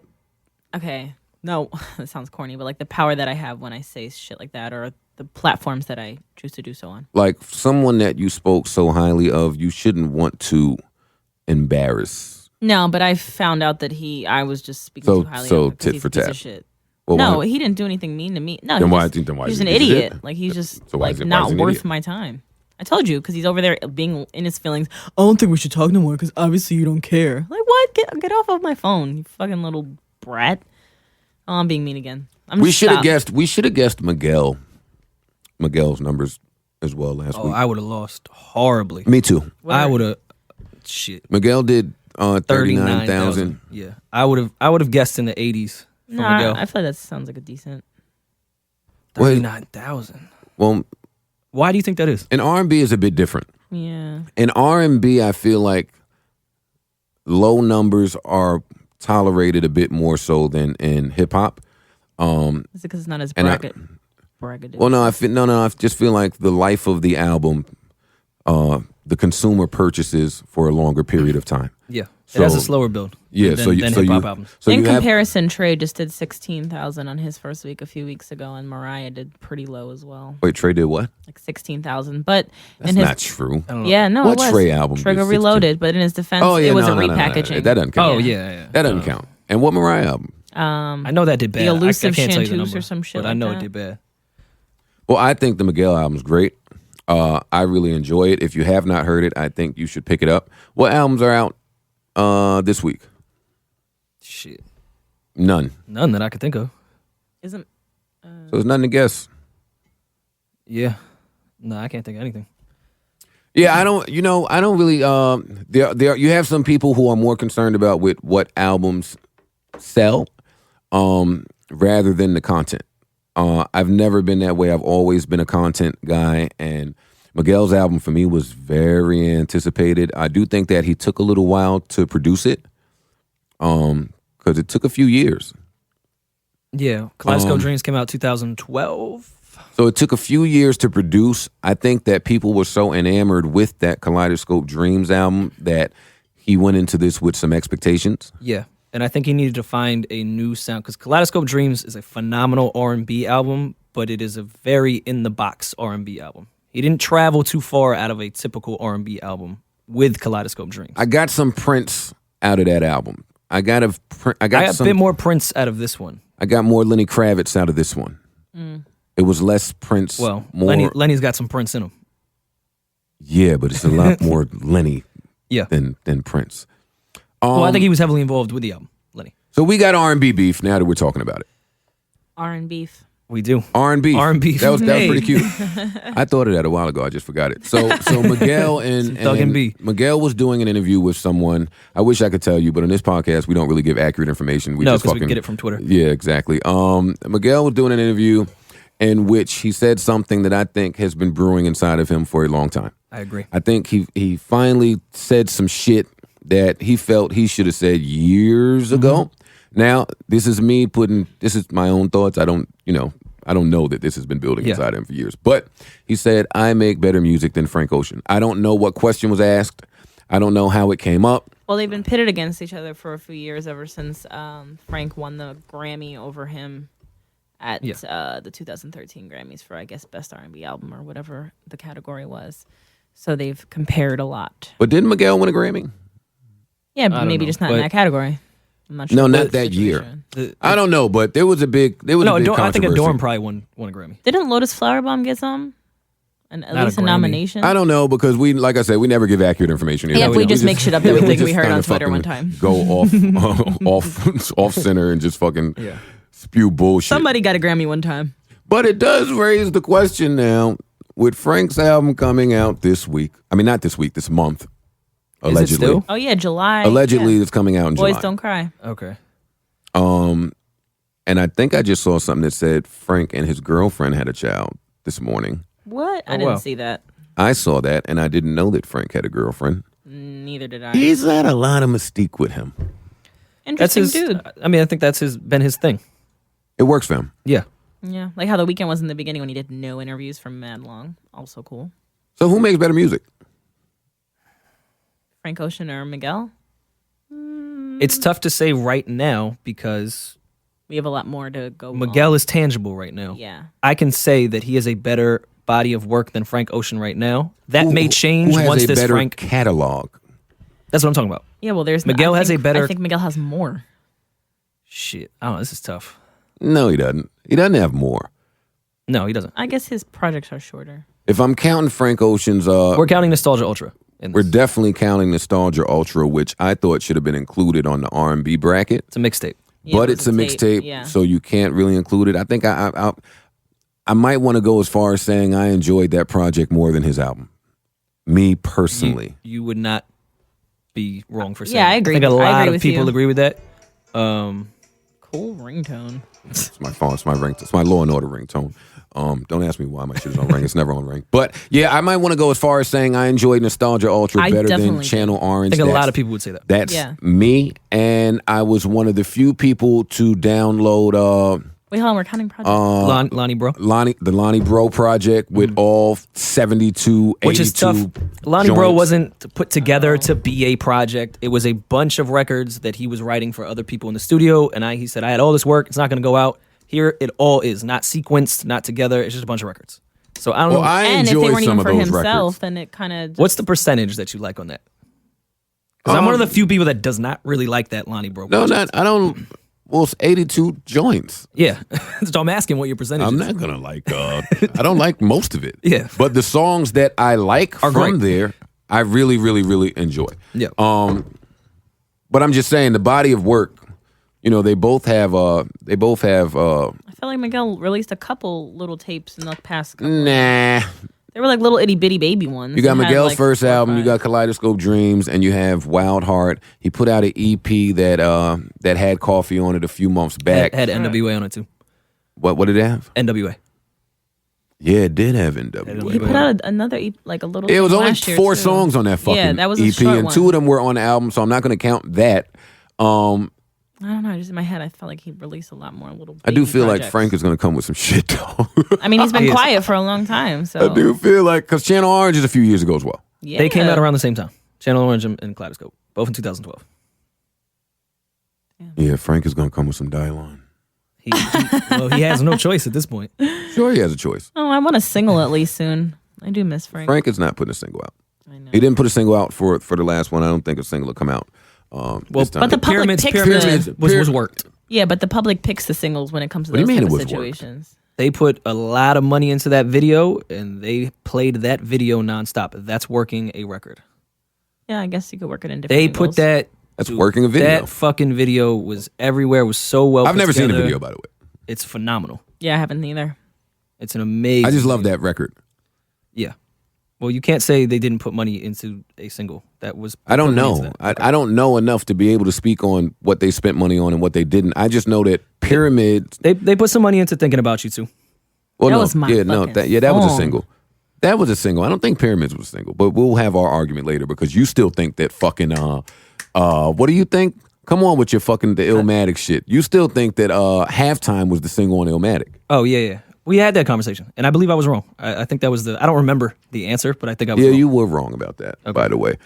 Okay, no, that sounds corny, but like the power that I have when I say shit like that, or the platforms that I choose to do so on. Like someone that you spoke so highly of, you shouldn't want to embarrass. No, but I found out that I was just speaking too highly So of him 'cause tit he's for a piece tat. of shit. Well, No, why- he didn't do anything mean to me. No, Then he why- just- then why he's is an he an idiot. idiot? Like he's just So why like is he not an worth idiot? my time. I told you because he's over there being in his feelings. I don't think we should talk no more because obviously you don't care. Like what? Get off of my phone, you fucking little brat. Oh, I'm being mean again. We should have guessed. We should have guessed Miguel's numbers as well last oh, week. I would have lost horribly. Me too. I would have. Shit. Miguel did 39,000. Yeah. I would have guessed in the 80s for Nah, Miguel. I feel like that sounds like a decent. 39,000. Well, Why do you think that is? and R&B is a bit different. Yeah. In R&B, I feel like low numbers are tolerated a bit more so than in hip hop. Is it because it's not as And I- braggadocious? Well, no, I just feel like the life of the album, the consumer purchases for a longer period of time. Yeah. So- it has a slower build. Yeah, than, so you than so hip-hop you albums. so in you have comparison, Trey just did 16,000 on his first week a few weeks ago, and Mariah did pretty low as well, wait, Trey did what? like 16,000. But That's in his not true. I don't know. yeah, no, What it was. Trey album did Trigger 16? Reloaded, but in his defense, Oh yeah, it was no, a no, no, no, no. repackaging. That doesn't count. Oh, yeah. That doesn't count. And what Mariah album? I know that did bad. The Elusive I can't tell you the Chanteuse number, or some shit but I like know that. it did bad. Well, I think the Miguel album's great. I really enjoy it. If you have not heard it, I think you should pick it up. What albums are out this week? Shit. None. None that I could think of. Isn't So there's nothing to guess. Yeah. No, I can't think of anything. Yeah, I don't really. You have some people who are more concerned about with what albums sell, rather than the content. I've never been that way. I've always been a content guy, and Miguel's album for me was very anticipated. I do think that he took a little while to produce it. because it took a few years. Yeah, Kaleidoscope Dreams came out 2012. So it took a few years to produce. I think that people were so enamored with that Kaleidoscope Dreams album that he went into this with some expectations. Yeah, and I think he needed to find a new sound because Kaleidoscope Dreams is a phenomenal R&B album, but it is a very in-the-box R&B album. He didn't travel too far out of a typical R&B album with Kaleidoscope Dreams. I got some Prince out of that album. I got a bit more Prince out of this one. I got more Lenny Kravitz out of this one. It was less Prince. Well, more Lenny's got some Prince in him. Yeah, but it's a lot more Lenny than Prince. Well, I think he was heavily involved with the album, Lenny. So we got R&B beef now that we're talking about it. R&B. We do. R&B. R&B. That was pretty cute. I thought of that a while ago. I just forgot it. So Miguel and Miguel was doing an interview with someone. I wish I could tell you, but on this podcast we don't really give accurate information. We because we get it from Twitter. Yeah, exactly. Miguel was doing an interview in which he said something that I think has been brewing inside of him for a long time. I agree. I think he finally said some shit that he felt he should have said years ago. Now, this is my own thoughts. I don't know that this has been building inside him for years. But he said, I make better music than Frank Ocean. I don't know what question was asked. I don't know how it came up. Well, they've been pitted against each other for a few years ever since Frank won the Grammy over him at the 2013 Grammys for, I guess, Best R&B Album or whatever the category was. So they've compared a lot. But didn't Miguel win a Grammy? Yeah, but maybe just not in that category. I'm not sure. No, not that year. I don't know, but there was a big controversy. I think Adorn probably won a Grammy. Didn't Lotus Flowerbomb get some? At least a nomination? I don't know because like I said, we never give accurate information. Yeah, we just make shit up that we think we heard on Twitter one time. Go off center and just fucking spew bullshit. Somebody got a Grammy one time. But it does raise the question now with Frank's album coming out this week. I mean, not this week, this month. Allegedly. Is it still? Oh yeah, July. Allegedly, it's coming out in July. Boys Don't Cry. Okay. And I think I just saw something that said Frank and his girlfriend had a child this morning. What? I didn't see that. I saw that, and I didn't know that Frank had a girlfriend. Neither did I. He's had a lot of mystique with him. Interesting dude. I mean, I think that's been his thing. It works for him. Yeah. Yeah, like how The Weeknd was in the beginning when he did no interviews for mad long. Also cool. So who makes better music? Frank Ocean or Miguel? It's tough to say right now because we have a lot more to go. Miguel is tangible right now. Yeah. I can say that he has a better body of work than Frank Ocean right now. That may change once this Frank catalog. That's what I'm talking about. Yeah, well, there's Miguel has a better. I think Miguel has more. Shit, I don't know. This is tough. No, he doesn't. He doesn't have more. No, he doesn't. I guess his projects are shorter. If I'm counting Frank Ocean's, we're counting Nostalgia Ultra. We're definitely counting Nostalgia Ultra, which I thought should have been included on the R&B bracket. It's a mixtape, but it's a mixtape, so you can't really include it. I think I might want to go as far as saying I enjoyed that project more than his album. Me personally, you would not be wrong for saying. Yeah, I agree. I think a lot of people agree with that. Cool ringtone. It's my phone. It's my ring. It's my Law and Order ringtone. Don't ask me why my shit is on ring. It's never on ring. But yeah, I might want to go as far as saying I enjoyed Nostalgia Ultra better than Channel Orange. I think a lot of people would say that. That's me, and I was one of the few people to download. Wait, hold on, we're counting projects. Lonnie Bro. The Lonnie Bro project with all 72, 82 which is tough. Lonnie Bro wasn't put together to be a project. It was a bunch of records that he was writing for other people in the studio, and he said, I had all this work. It's not going to go out. Here it all is, not sequenced, not together. It's just a bunch of records. So I don't know. And if they weren't some even of for those himself, records. then it kind of. What's the percentage that you like on that? Because I'm one of the few people that does not really like that Lonnie Bro project. I don't. Well, it's 82 joints. Yeah. So I'm asking what your percentage I'm is. not going to like, I don't like most of it. Yeah. But the songs that I like are from great. there, I really, really, really enjoy. Yeah. But I'm just saying the body of work, they both have, I feel like Miguel released a couple little tapes in the past couple. nah. They were like little itty bitty baby ones. You got They had, Miguel's like, first 4 or album. You 5. got Kaleidoscope Dreams, and you have Wild Heart. He put out an EP that had Coffee on it a few months back. Had NWA on it too. What did it have? NWA. Yeah, it did have NWA. He put out another EP, like a little. It was thing only last year, 4 too. songs on that fucking Yeah, that was a EP, short and one. 2 of them were on the album, so I'm not going to count that. I don't know. Just in my head, I felt like he released a lot more little. I do baby feel like projects. Frank is going to come with some shit, though. I mean, he's been He is. quiet for a long time. So I do feel like, because Channel Orange is a few years ago as well. Yeah. They came out around the same time. Channel Orange and Kaleidoscope, both in 2012. Yeah, Frank is going to come with some Dylon. He has no choice at this point. Sure, he has a choice. Oh, I want a single at least soon. I do miss Frank. Frank is not putting a single out. I know. He didn't put a single out for the last one. I don't think a single will come out. This time. but the public picks was worked. Yeah, but the public picks the singles when it comes to What do you those mean type it of was worked? situations. They put a lot of money into that video, and they played that video nonstop. That's working a record. Yeah, I guess you could work it in different They angles. put that. That's working a video. That fucking video was everywhere. Was so well. I've put never seen the together. video, by the way. It's phenomenal. Yeah, I haven't either. It's an amazing. I just love that record. Yeah. Well, you can't say they didn't put money into a single. That was. I don't put money into know. that. I don't know enough to be able to speak on what they spent money on and what they didn't. I just know that Pyramid. They put some money into Thinking About You too. Well, That no, was my yeah, no, fucking that was a song. single. That was a single. I don't think Pyramids was a single, but we'll have our argument later because you still think that fucking what do you think? Come on with your fucking the Illmatic shit. You still think that Halftime was the single on Illmatic. Oh yeah. We had that conversation, and I believe I was wrong. I think that was I don't remember the answer, but I think I was Yeah, wrong. you were wrong about that, by the way.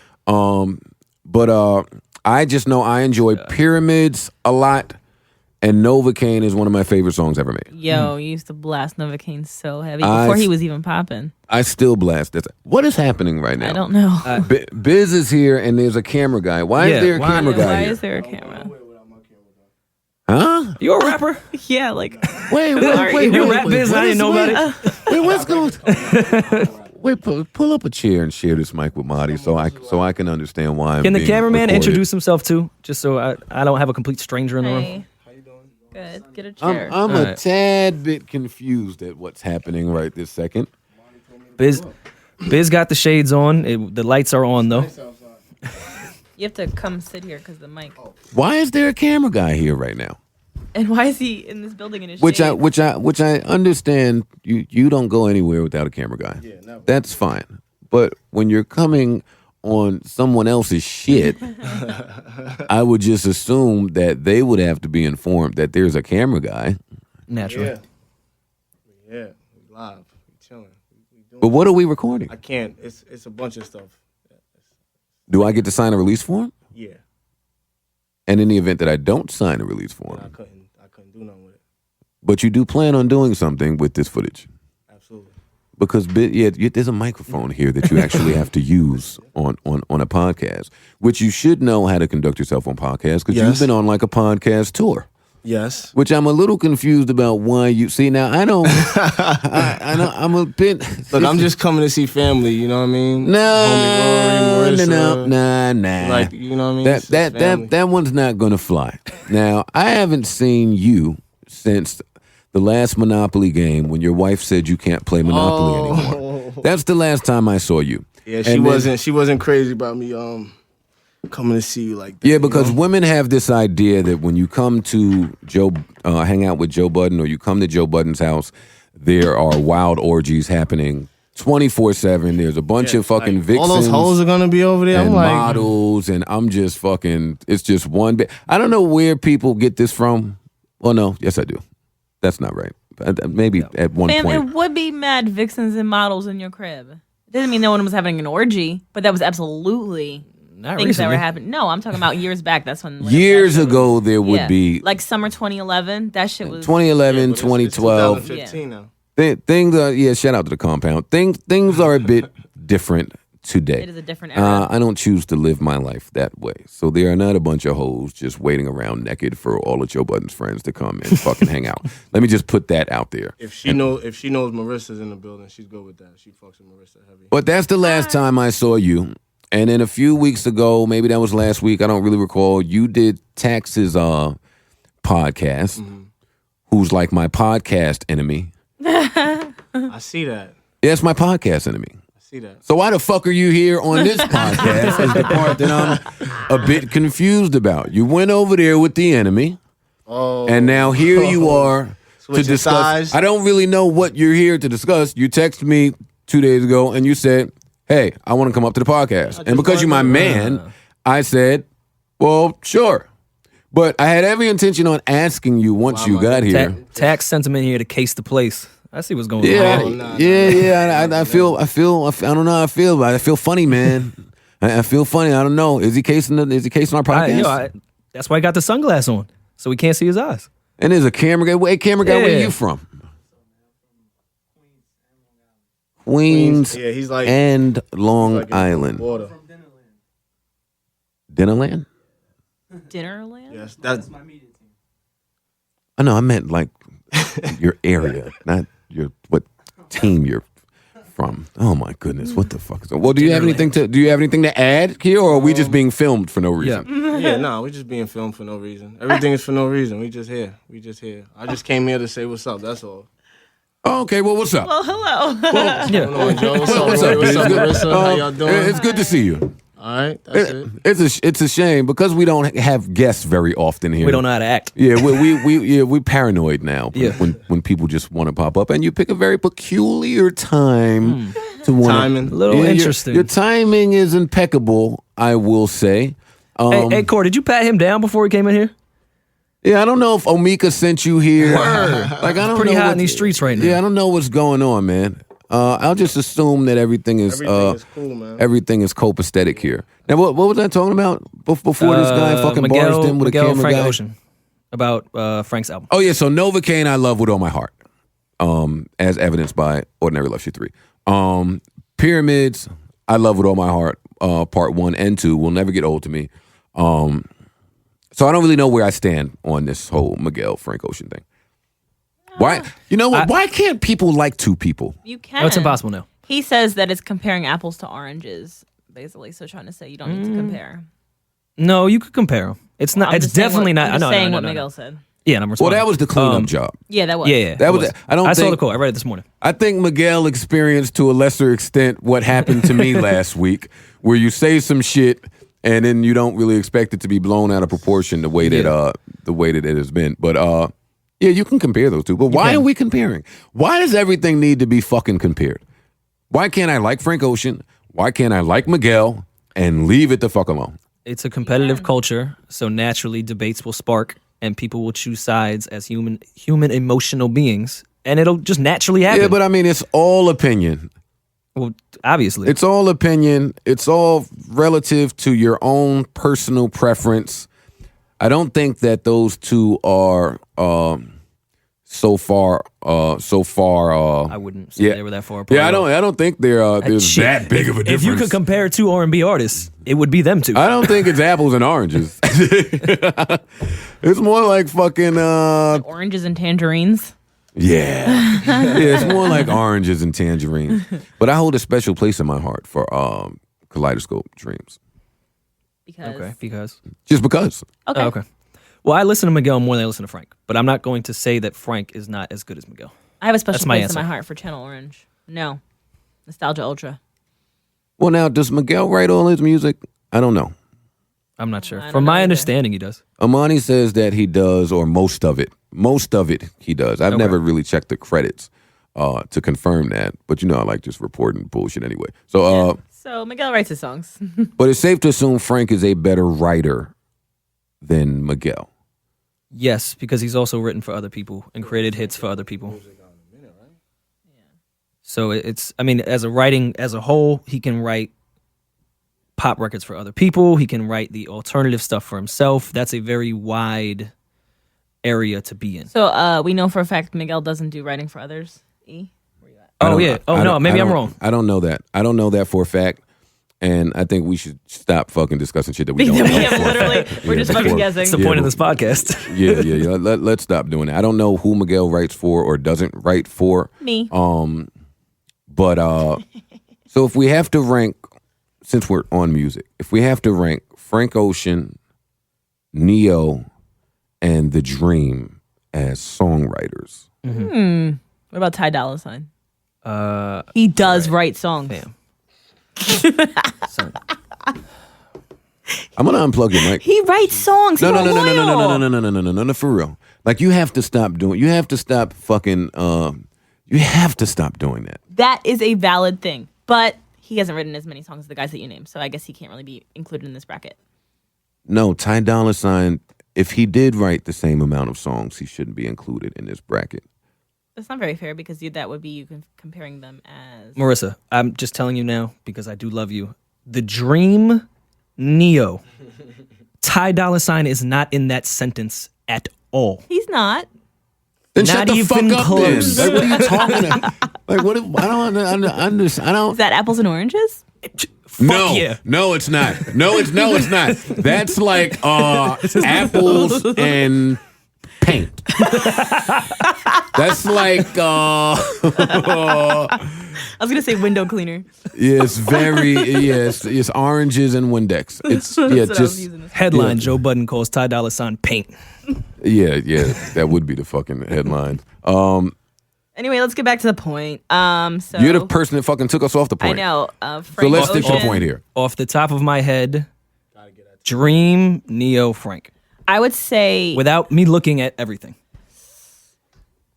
But I just know I enjoy Pyramids a lot, and Novocaine is one of my favorite songs ever made. Yo, you used to blast Novocaine so heavy before he was even popping. I still blast this. What is happening right now? I don't know. Biz is here, and there's a camera guy. Why Yeah, is there a why- camera guy Why here? is there a camera? Huh? You a rapper? Yeah, like Wait, You rap biz? I didn't know about it. Wait, what's going on? Wait, pull up a chair and share this mic with Marty so I can understand why I'm Can the being cameraman recorded. introduce himself too, just so I don't have a complete stranger in the room? hey, how you doing? Good. Get a chair. I'm a Alright. tad bit confused at what's happening right this second. Biz got the shades on. The lights are on though. You have to come sit here because the mic. Why is there a camera guy here right now? And why is he in this building in his Which shades? which I understand. You don't go anywhere without a camera guy. Yeah, never. That's fine. But when you're coming on someone else's shit, I would just assume that they would have to be informed that there's a camera guy. Naturally. Yeah, we live, we chilling. We doing But what are we recording? I can't. It's a bunch of stuff. Do I get to sign a release form? Yeah, And in the event that I don't sign a release form, I couldn't do nothing with it. but you do plan on doing something with this footage. Absolutely. Because there's a microphone here that you actually have to use on a podcast, which you should know how to conduct yourself on podcasts because you've Yes. been on like a podcast tour, Yes. which I'm a little confused about why you see now. I don't. I know I'm a bit. Look, I'm just coming to see family. You know what I mean? No, Homie Rory, Marissa, nah. Like, you know what I mean? It's just family. That one's not gonna fly. Now I haven't seen you since the last Monopoly game when your wife said you can't play Monopoly anymore. That's the last time I saw you. Yeah, And she wasn't crazy about me coming to see you like that. Yeah, you because know? women have this idea that when you come to hang out with Joe Budden, or you come to Joe Budden's house, there are wild orgies happening 24/7. There's a bunch of fucking Like, vixens. all those hoes are gonna be over there. and I'm like, models, and I'm just fucking. It's just one bit. I don't know where people get this from. Well, no, yes, I do. That's not right. Maybe at one Fam, point. it would be mad vixens and models in your crib. It doesn't mean no one was having an orgy, but that was absolutely Not things that were recently. happening. No, I'm talking about years back. That's when Years ago, there would be like summer 2011. That shit was 2011, but it's 2012. 2015 now. Things are, yeah, shout out to the compound. Things are a bit different today. It is a different era. I don't choose to live my life that way. So there are not a bunch of hoes just waiting around naked for all of Joe Budden's friends to come and fucking hang out. Let me just put that out there. If she knows Marissa's in the building, she's good with that. She fucks with Marissa heavy. But that's the last time I saw you. And then a few weeks ago, maybe that was last week, I don't really recall, you did Tax's podcast, who's like my podcast enemy. I see that. Yeah, it's my podcast enemy. I see that. So why the fuck are you here on this podcast is the part that I'm a bit confused about. You went over there with the enemy, and now here you are to Switching discuss. sides. I don't really know what you're here to discuss. You texted me 2 days ago, and you said, hey, I want to come up to the podcast. And because you're my man, I said, well, sure. But I had every intention on asking you once you got here. Tax sent him in here to case the place. I see what's going Yeah, on. yeah. I feel. I don't know how I feel, but I feel funny, man. I feel funny. I don't know. Is he casing our podcast? That's why I got the sunglass on, so we can't see his eyes. And there's a camera guy. Wait, camera guy, where are you from? Queens. Yeah, he's like and Long Island. Dinnerland? Dinnerland? Yes, that's my media team. I know. I meant like your area, not what team you're from. Oh my goodness, what the fuck is that? Well, do you have anything to add here, or are we just being filmed for no reason? Yeah, no, we're just being filmed for no reason. Everything is for no reason. We just here. I just came here to say what's up. That's all. Okay, well, what's up? Well, hello. What's going on, Joe? What's up, What's Roy? up, What's up, dude? Marissa? How y'all doing? It's good to see you. All right, that's it. It's a shame because we don't have guests very often here. We don't know how to act. Yeah, we paranoid now. Yeah. When people just want to pop up, and you pick a very peculiar time to want Timing. A little interesting. Your timing is impeccable, I will say. Hey, Core, did you pat him down before he came in here? Yeah, I don't know if Omika sent you here. Like I don't Pretty know hot what- in these streets right now. Yeah, I don't know what's going on, man. I'll just assume that everything is cool, man. everything is copacetic here. Now, what was I talking about before this guy fucking barged in with Miguel a camera Frank guy? Ocean about Frank's album. Oh yeah, so Novocaine I love with all my heart, as evidenced by Ordinary Love Shit 3. Pyramids I love with all my heart, part 1 and 2 will never get old to me. So I don't really know where I stand on this whole Miguel Frank Ocean thing. Why? You know what? Why can't people like two people? You can. No, it's impossible now. He says that it's comparing apples to oranges, basically. So trying to say you don't need to compare. No, you could compare them. It's not. I'm It's just saying definitely what, not. I'm just No, saying no, what no, no. Miguel said. Yeah, and I'm Well, responding. that was the cleanup job. Yeah, that was. Yeah, That it was. I don't I saw think. the quote. I read it this morning. I think Miguel experienced to a lesser extent what happened to me last week, where you say some shit and then you don't really expect it to be blown out of proportion the way that it has been. But yeah, you can compare those two. But why are we comparing? Why does everything need to be fucking compared? Why can't I like Frank Ocean? Why can't I like Miguel and leave it the fuck alone? It's a competitive culture, so naturally debates will spark, and people will choose sides as human emotional beings, and it'll just naturally happen. Yeah, but I mean, it's all opinion. well, obviously, It's all opinion. It's all relative to your own personal preference. I don't think that those two are so far. I wouldn't say yeah. they were that far apart. Yeah, I don't think there's Shit. that big of a difference. If you could compare two R&B artists, it would be them two. I don't think it's apples and oranges. It's more like fucking Oranges and tangerines. yeah. Yeah, it's more like oranges and tangerines. But I hold a special place in my heart for Kaleidoscope Dreams. Because Okay, because. Just because. Okay. Oh, okay. Well, I listen to Miguel more than I listen to Frank, but I'm not going to say that Frank is not as good as Miguel. I have a special That's my place answer. in my heart for Channel Orange. No. Nostalgia Ultra. Well, now, does Miguel write all his music? I don't know. I'm not sure. I don't From know my either. understanding, he does. Amani says that he does, or most of it. Most of it he does. I've never really checked the credits to confirm that, but you know I like just reporting bullshit anyway. So, So Miguel writes his songs. but it's safe to assume Frank is a better writer than Miguel. Yes, because he's also written for other people and created hits for other people. So it's, I mean, as a whole, he can write pop records for other people. He can write the alternative stuff for himself. That's a very wide area to be in. So we know for a fact Miguel doesn't do writing for others. E? Oh, yeah. Oh, no, maybe I'm wrong. I don't know that. I don't know that for a fact. And I think we should stop fucking discussing shit that we don't know. We have for a literally, fact. we're just Yeah, fucking before- guessing. That's the Yeah, point of but- this podcast. Yeah. Let's stop doing that. I don't know who Miguel writes for or doesn't write for. Me. But so if we have to rank, since we're on music, if we have to rank Frank Ocean, Neo, and The Dream as songwriters, What about Ty Dolla $ign? He does write songs. Damn. I'm gonna unplug your mic. He writes songs. No, He's loyal. no, for real. Like you have to stop doing. You have to stop fucking. You have to stop doing that. That is a valid thing. But he hasn't written as many songs as the guys that you named, so I guess he can't really be included in this bracket. No, Ty Dolla $ign if he did write the same amount of songs, he shouldn't be included in this bracket. That's not very fair because that would be you comparing them as Marissa, I'm just telling you now because I do love you. The Dream, Neo, Ty Dolla $ign is not in that sentence at all. He's not. Then Not shut the fuck even up close. then. Like, what are you talking about? Like, what? I don't understand. I don't. Is that apples and oranges? No, yeah. no, it's not. No, it's not. That's like apples and paint. That's like I was gonna say window cleaner. yes, it's oranges and Windex. It's That's what I was just using. Headline, Joe Budden calls Ty Dolla $ign paint. yeah, that would be the fucking headline. Anyway, let's get back to the point. So You're the person that fucking took us off the point. I know. So Frank let's stick to the Ocean. point here. Off the top of my head, Dream, Neo, Frank. I would say Without me looking at everything.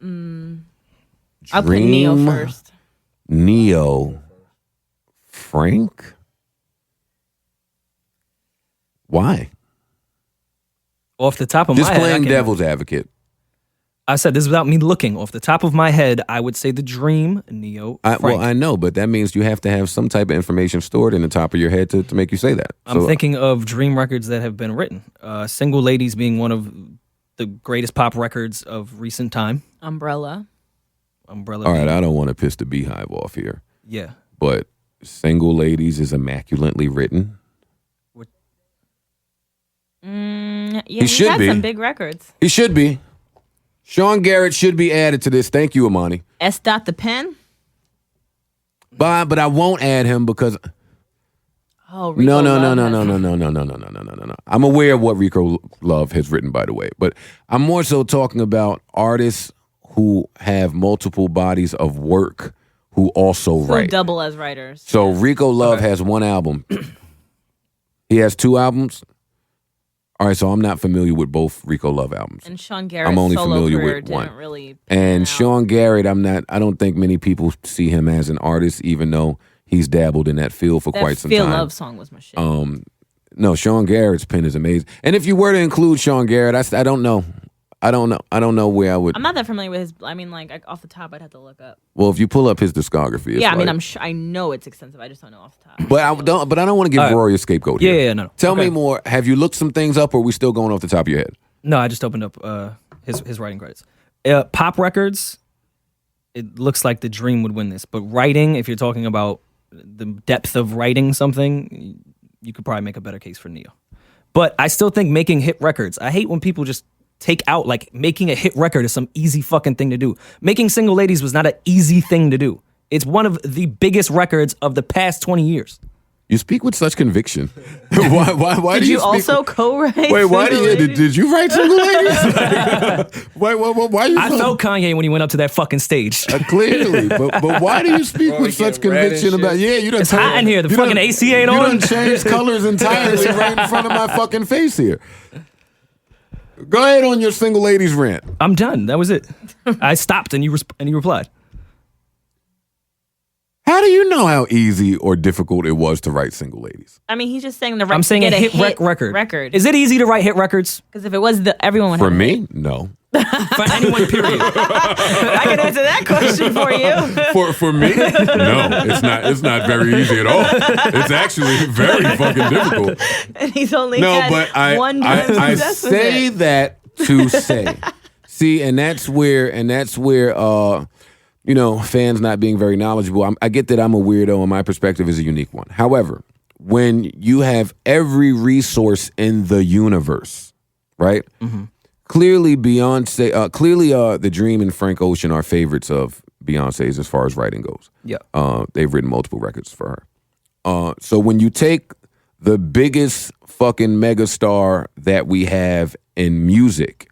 I'll put Neo Dream, first. Neo, Frank. Why? Off the top of Just my head, playing I can- devil's advocate. I said this without me looking. Off the top of my head, I would say the Dream, Neo, Frank. Well, I know, but that means you have to have some type of information stored in the top of your head to make you say that. I'm So, thinking of Dream records that have been written. Single Ladies being one of the greatest pop records of recent time. Umbrella. Umbrella. all right, being- I don't want to piss the beehive off here, Yeah. but Single Ladies is immaculately written. Yeah, He should had be. some big records. He should be. Sean Garrett should be added to this. Thank you, Amani. S. Dot the Pen. But I won't add him because Oh, no. Rico I'm aware of what Rico Love has written, by the way, but I'm more so talking about artists who have multiple bodies of work who also Who write. double as writers. So Rico Love has one album. He has two albums. All right, so I'm not familiar with both Rico Love albums. And Sean Garrett's I'm only solo familiar career with one. didn't really pan And out. Sean Garrett, I don't think many people see him as an artist, even though he's dabbled in that field for that quite some Feel time. Love song was my shit. No, Sean Garrett's pen is amazing. And if you were to include Sean Garrett, I don't know. I don't know where I would. I'm not that familiar with his. I mean, like off the top, I'd have to look up. Well, if you pull up his discography, it's Yeah, I mean, like- I'm sure I know it's extensive. I just don't know off the top. But I don't want to give All right. Rory a scapegoat Yeah, here. yeah, no. Tell Okay. me more. Have you looked some things up, or are we still going off the top of your head? No, I just opened up his writing credits. Pop records, it looks like the Dream would win this. But writing, if you're talking about the depth of writing something, you could probably make a better case for Neo. But I still think making hit records, I hate when people just take out, like, making a hit record is some easy fucking thing to do. Making Single Ladies was not an easy thing to do. It's one of the biggest records of the past 20 years. You speak with such conviction. Why Did do you speak also co-write? Wait, why Single Ladies? did you write Single Ladies? why you I so- felt Kanye when he went up to that fucking stage. Clearly, but why do you speak Rory with such getting red and conviction shit. about? Yeah, you done It's hot in here. The you fucking done- AC ain't You on. done changed colors entirely right in front of my fucking face here. Go ahead on your Single Ladies rant. I'm done. That was it. I stopped and you replied. How do you know how easy or difficult it was to write Single Ladies? I mean, he's just saying the. I'm saying get a hit record. Record. Is it easy to write hit records Because if it was everyone would For have a me, no. for anyone? Period. I can answer that question for you. For me, no. It's not very easy at all. It's actually very fucking difficult. And he's only No, had but one I success with say it. that to say. See, and that's where fans not being very knowledgeable. I get that I'm a weirdo and my perspective is a unique one. However, when you have every resource in the universe, right? Mm-hmm. Clearly Beyonce, The Dream and Frank Ocean are favorites of Beyonce's as far as writing goes. Yeah. They've written multiple records for her. So when you take the biggest fucking megastar that we have in music,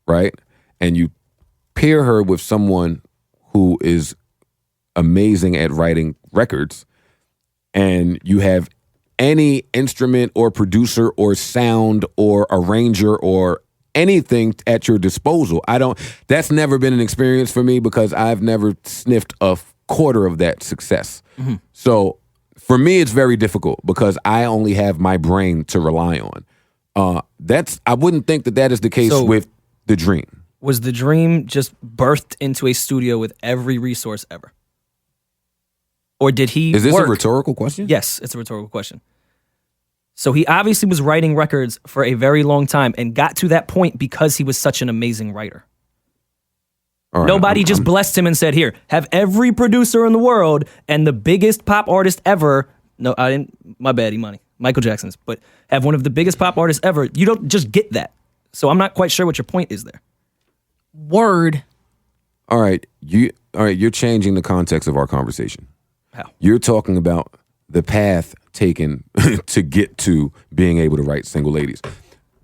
right? And you pair her with someone who is amazing at writing records, and you have any instrument or producer or sound or arranger or anything at your disposal. That's never been an experience for me because I've never sniffed a quarter of that success. Mm-hmm. So for me, it's very difficult because I only have my brain to rely on. I wouldn't think that is the case So- with The Dream. Was the dream just birthed into a studio with every resource ever? Or did he Is this work? a rhetorical question? Yes, it's a rhetorical question. So he obviously was writing records for a very long time and got to that point because he was such an amazing writer. All right, Nobody I'm- just I'm- blessed him and said, here, have every producer in the world and the biggest pop artist ever. No, I didn't. My bad, Imani. Michael Jackson's. But have one of the biggest pop artists ever. You don't just get that. So I'm not quite sure what your point is there. Word. All right, you're changing the context of our conversation. How? You're talking about the path taken to get to being able to write Single Ladies.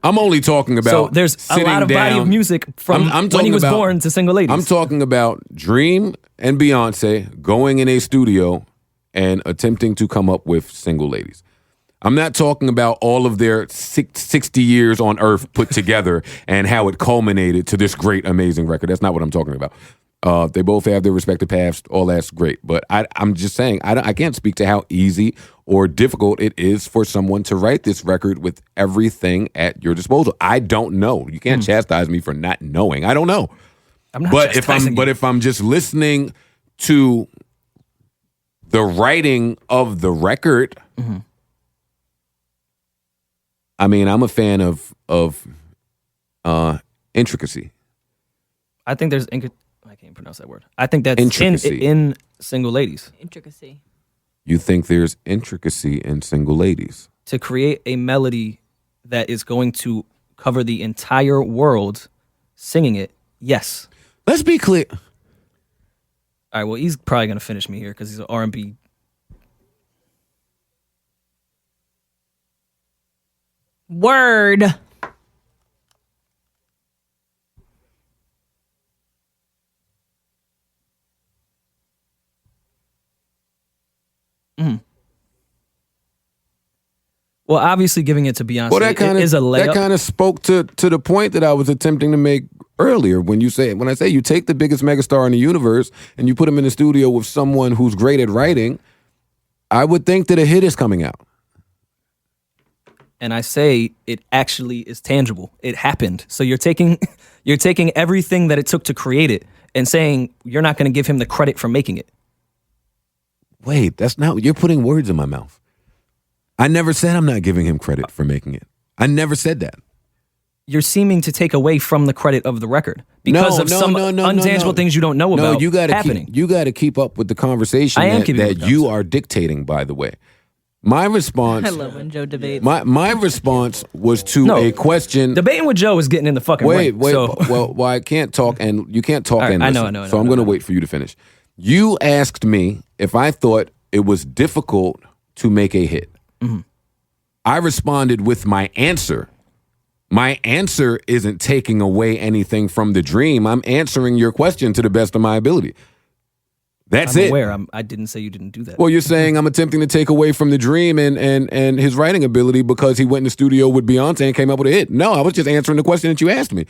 I'm only talking about So there's a sitting lot of body down- of music from I'm when he talking was about- born to Single Ladies. I'm talking about Dream and Beyonce going in a studio and attempting to come up with Single Ladies. I'm not talking about all of their 60 years on Earth put together and how it culminated to this great, amazing record. That's not what I'm talking about. They both have their respective paths. All that's great. But I'm just saying, I can't speak to how easy or difficult it is for someone to write this record with everything at your disposal. I don't know. You can't chastise me for not knowing. I don't know. I'm not But chastising you. if I'm just listening to the writing of the record, I mean, I'm a fan of intricacy. I think there's I can't pronounce that word. I think that's Intricacy. in Single Ladies. Intricacy. You think there's intricacy in Single Ladies? To create a melody that is going to cover the entire world singing it, yes. Let's be clear. All right, well, he's probably going to finish me here because he's an R&B. Word. Well, obviously giving it to Beyonce Well, that kind is a layup. of spoke to the point that I was attempting to make earlier when I say you take the biggest megastar in the universe and you put him in the studio with someone who's great at writing, I would think that a hit is coming out. And I say it actually is tangible. It happened. So you're taking everything that it took to create it and saying you're not going to give him the credit for making it. Wait, that's not, you're putting words in my mouth. I never said I'm not giving him credit for making it. I never said that. You're seeming to take away from the credit of the record because of some untangible things you don't know about No, you got to happening. you got to keep up with the conversation I am keeping up that with the you are dictating. By the way, my response. I love when Joe debates. My response was to No. a question. Debating with Joe is getting in the fucking Wait. ring. So, Well, I can't talk, and you can't talk All right, and I listen. know, So I'm going to wait for you to finish. You asked me if I thought it was difficult to make a hit. Mm-hmm. I responded with my answer. My answer isn't taking away anything from the dream. I'm answering your question to the best of my ability. That's I'm it. aware. I didn't say you didn't do that. Well, you're saying I'm attempting to take away from the dream and his writing ability because he went in the studio with Beyonce and came up with a hit. No, I was just answering the question that you asked me.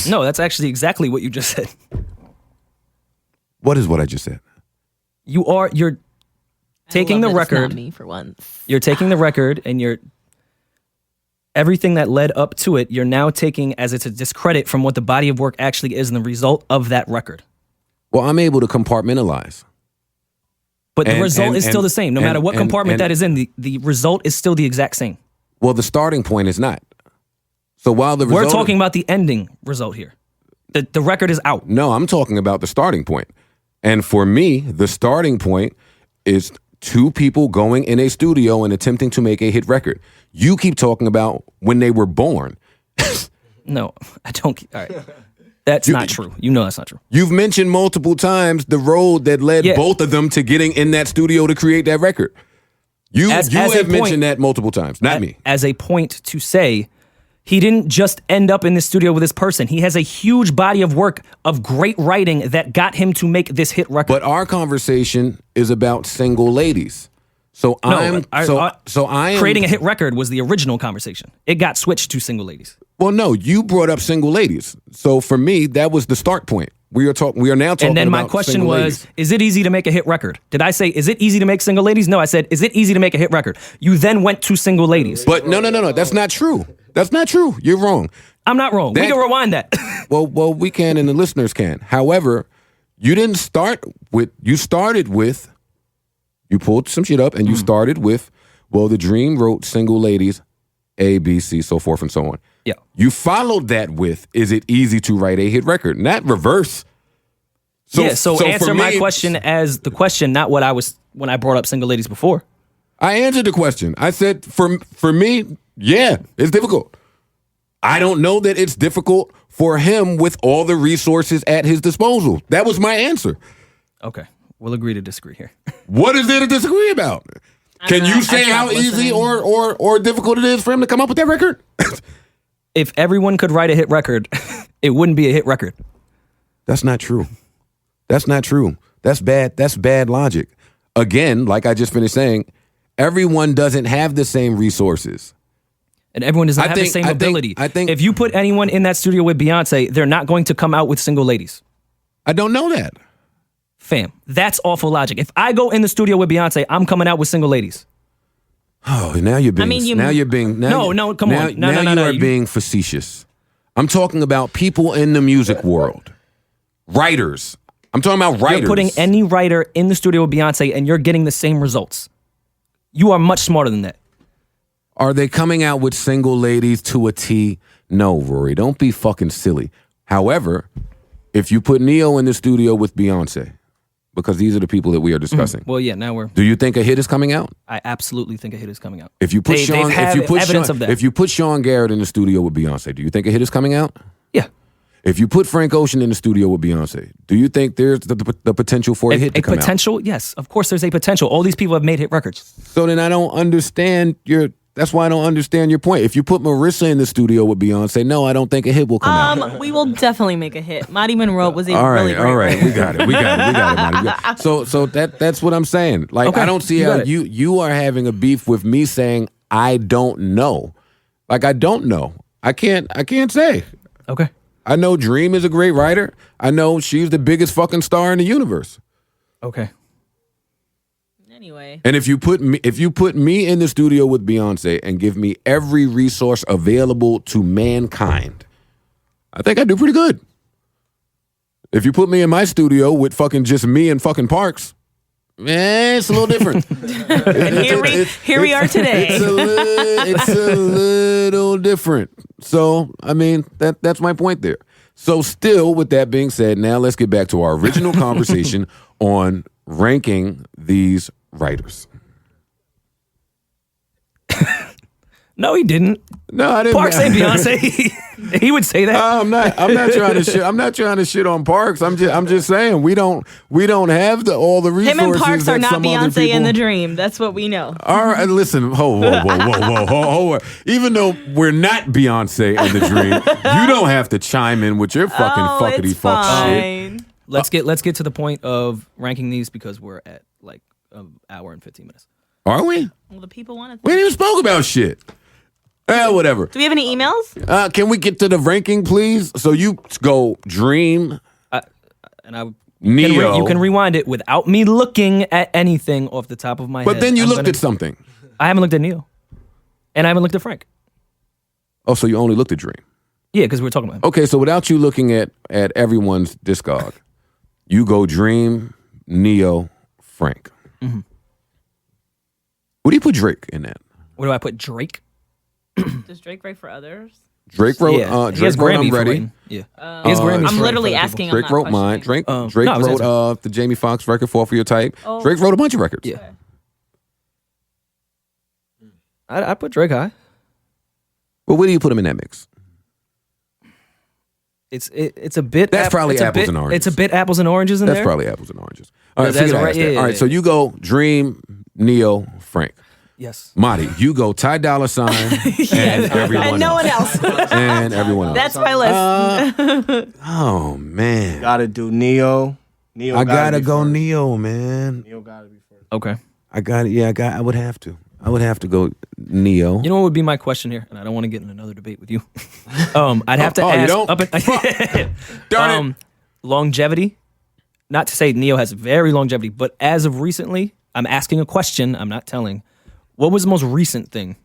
No, that's actually exactly what you just said. What is what I just said? You're taking the I love that it's not record. me for once. You're taking the record and you're everything that led up to it, you're now taking as it's a discredit from what the body of work actually is and the result of that record. Well, I'm able to compartmentalize. But the And- result and- is still and- the same. No and- matter what and- compartment and- that is in, the result is still the exact same. Well, the starting point is not. So while the We're result talking about the ending result here. The record is out. No, I'm talking about the starting point. And for me, the starting point is two people going in a studio and attempting to make a hit record. You keep talking about when they were born. No, I don't. All right. That's not true. You know that's not true. You've mentioned multiple times the road that led Yeah. both of them to getting in that studio to create that record. You As a have point- mentioned that multiple times, not me. As a point to say, he didn't just end up in the studio with this person. He has a huge body of work of great writing that got him to make this hit record. But our conversation is about single ladies. So I am creating a hit record was the original conversation. It got switched to Single Ladies. Well, no, you brought up single ladies. So for me, that was the start point. We are now talking And then my about question single was, ladies. is it easy to make a hit record? Did I say, is it easy to make Single Ladies? No, I said, is it easy to make a hit record? You then went to Single Ladies. But no, that's not true. That's not true. You're wrong. I'm not wrong. We That- can rewind that. Well, we can, and the listeners can. However, you didn't start with. You started with. You pulled some shit up, and you started with. Well, the Dream wrote "Single Ladies," A, B, C, so forth and so on. Yeah. You followed that with, "Is it easy to write a hit record?" Not reverse. So for answer my me, question as the question, not what I was when I brought up Single Ladies before. I answered the question. I said, for me, yeah, it's difficult. I don't know that it's difficult for him with all the resources at his disposal. That was my answer. Okay. We'll agree to disagree here. What is there to disagree about? Can you say how easy or difficult it is for him to come up with that record? If everyone could write a hit record, it wouldn't be a hit record. That's not true. That's not true. That's bad. That's bad logic. Again, like I just finished saying, everyone doesn't have the same resources. And everyone doesn't have the same ability. I think if you put anyone in that studio with Beyonce, they're not going to come out with Single Ladies. I don't know that. Fam, that's awful logic. If I go in the studio with Beyonce, I'm coming out with Single Ladies. Oh, now you're being. mean, you- now you're being. Now, No, come on. No, now no. you are being facetious. I'm talking about people in the music world, writers. I'm talking about writers. You're putting any writer in the studio with Beyonce and you're getting the same results. You are much smarter than that. Are they coming out with Single Ladies to a T? No, Rory. Don't be fucking silly. However, if you put Neo in the studio with Beyonce, because these are the people that we are discussing, Well, yeah, now we're. do you think a hit is coming out? I absolutely think a hit is coming out. If you put They've Sean, had evidence of that. if you put Sean Garrett in the studio with Beyonce, do you think a hit is coming out? Yeah. If you put Frank Ocean in the studio with Beyonce, do you think there's the potential for a hit to come potential? Yes, of course. There's a potential. All these people have made hit records. out? So then I don't understand your. That's why I don't understand your point. If you put Marissa in the studio with Beyonce, no, I don't think a hit will come out. We will definitely make a hit. Marty Monroe was a All right, really great all right, writer. we got it, Monty. So that's what I'm saying. Like Okay, I don't see you how got it. you are having a beef with me saying I don't know. Like I don't know. I can't say. Okay. I know Dream is a great writer. I know she's the biggest fucking star in the universe. Okay. Anyway, And if you put me in the studio with Beyonce and give me every resource available to mankind, I think I do pretty good. If you put me in my studio with fucking just me and fucking Parks, it's a little different. and here we are today. It's a little different. So, I mean, that's my point there. So still, with that being said, now let's get back to our original conversation on ranking these writers. No, he didn't. No, I didn't. Parks ain't Beyonce. He would say that. I'm not trying to shit. I'm not trying to shit on Parks. I'm just saying we don't have all the resources. Him and Parks are that not some other Beyonce in people- the Dream. That's what we know. All right, listen. Whoa. Even though we're not Beyonce in the Dream, you don't have to chime in with your fucking fuckity it's fuck shit. fine. Let's get to the point of ranking these because we're at like an hour and 15 minutes. Are we? Well, the people want We to. ain't even spoke about shit. Whatever. Do we have any emails? Can we get to the ranking, please? So you go Dream, And I Neo. you can rewind it without me looking at anything off the top of my head. But then you I'm looked gonna- at something. I haven't looked at Neo. And I haven't looked at Frank. Oh, so you only looked at Dream. Yeah, because we were talking about him. Okay, so without you looking at everyone's discog, you go Dream, Neo, Frank. Mm-hmm. What do you put Drake in that? Where do I put Drake? Does Drake write for others? Drake wrote. Yeah, he Drake has wrote Grammy I'm for Ready. writing. Yeah, he has Grammys. I'm for literally writing for other asking. people. I'm Drake not wrote mine. questioning. Drake no, I was wrote answering. the Jamie Foxx record "Fall for Your Type." Oh. Drake wrote a bunch of records. Yeah. I put Drake high. But where do you put him in that mix? It's a bit. That's probably it's a apples bit- and oranges. It's a bit apples and oranges in That's there. probably apples and oranges. All right, That's figure that right, out. yeah, All right, yeah. so you go Dream, Neo, Frank. Yes. Marty, you go Ty Dolla $ign and everyone And no one else. and everyone else. That's my list. Oh man, Gotta do Neo. Neo. I gotta be go first. Neo, man. Neo gotta be first. Okay. I got it. Yeah, I would have to. I would have to go Neo. You know what would be my question here, and I don't want to get in another debate with you. I'd have to Oh, you ask. don't? Up in, Darn it. Longevity. Not to say Neo has very longevity, but as of recently, I'm asking a question. I'm not telling. What was the most recent thing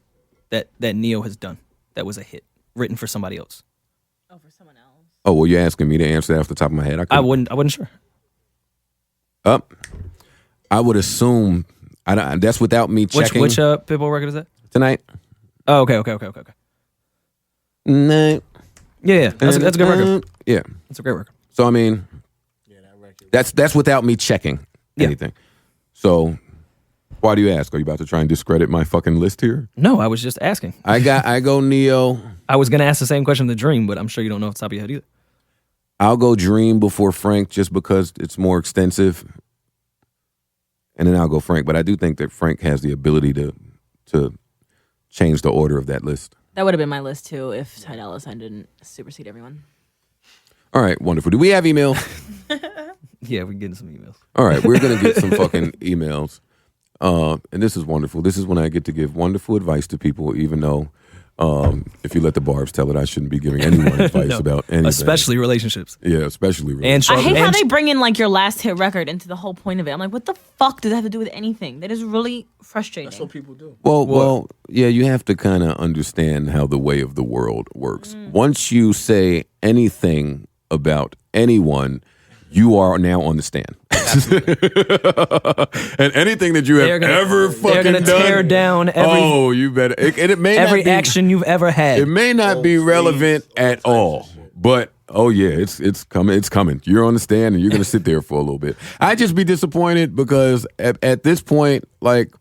that Neo has done? that was a hit, written for somebody else? Oh, for someone else. Oh, well, you're asking me to answer that off the top of my head. I wasn't sure. I would assume. That's without me checking. Which Pitbull record is that? Tonight. Oh, okay. No. Yeah. That's a good record. Yeah. That's a great record. So I mean, that record. that's without me checking anything. So why do you ask? Are you about to try and discredit my fucking list here? No, I was just asking. I go Neo. I was gonna ask the same question to Dream, but I'm sure you don't know off the top of your head either. I'll go Dream before Frank just because it's more extensive. And then I'll go Frank. But I do think that Frank has the ability to change the order of that list. That would have been my list too if Ty Dolla $ign didn't supersede everyone. All right, wonderful. Do we have email? Yeah, we're getting some emails. All right, we're going to get some fucking emails. And this is wonderful. This is when I get to give wonderful advice to people, even though if you let the barbs tell it, I shouldn't be giving anyone advice about anything. Especially relationships. Yeah, especially relationships. I hate how they bring in like your last hit record into the whole point of it. I'm like, what the fuck does that have to do with anything? That is really frustrating. That's what people do. Well, yeah, you have to kind of understand how the way of the world works. Once you say anything about anyone, you are now on the stand. And anything that you have ever fucking done, they're gonna tear down every. You better. It may every not be, action you've ever had. It may not be relevant at all, but it's coming. It's coming. You're on the stand and you're gonna sit there for a little bit. I'd just be disappointed because at this point, like,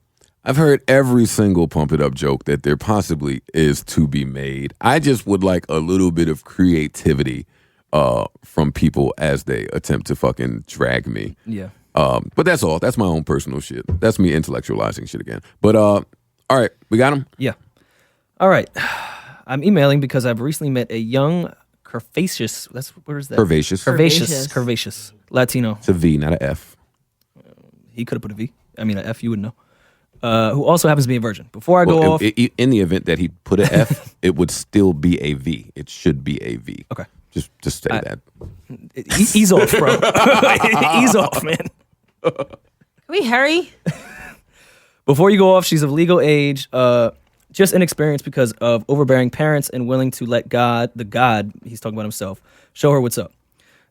I've heard every single pump it up joke that there possibly is to be made. I just would like a little bit of creativity from people as they attempt to fucking drag me. Yeah. But that's all. That's my own personal shit. That's me intellectualizing shit again. But all right, we got him? Yeah. All right. I'm emailing because I've recently met a young curvaceous. Where is that? Curvaceous Latino. It's a V, not a F. He could have put a V. I mean, an F. You wouldn't know. Who also happens to be a virgin. Before I go off, in the event that he put a F, it would still be a V. It should be a V. Okay. Just say that. Ease off, bro. Ease off, man. Can we hurry? Before you go off, she's of legal age, just inexperienced because of overbearing parents and willing to let the God, he's talking about himself, show her what's up.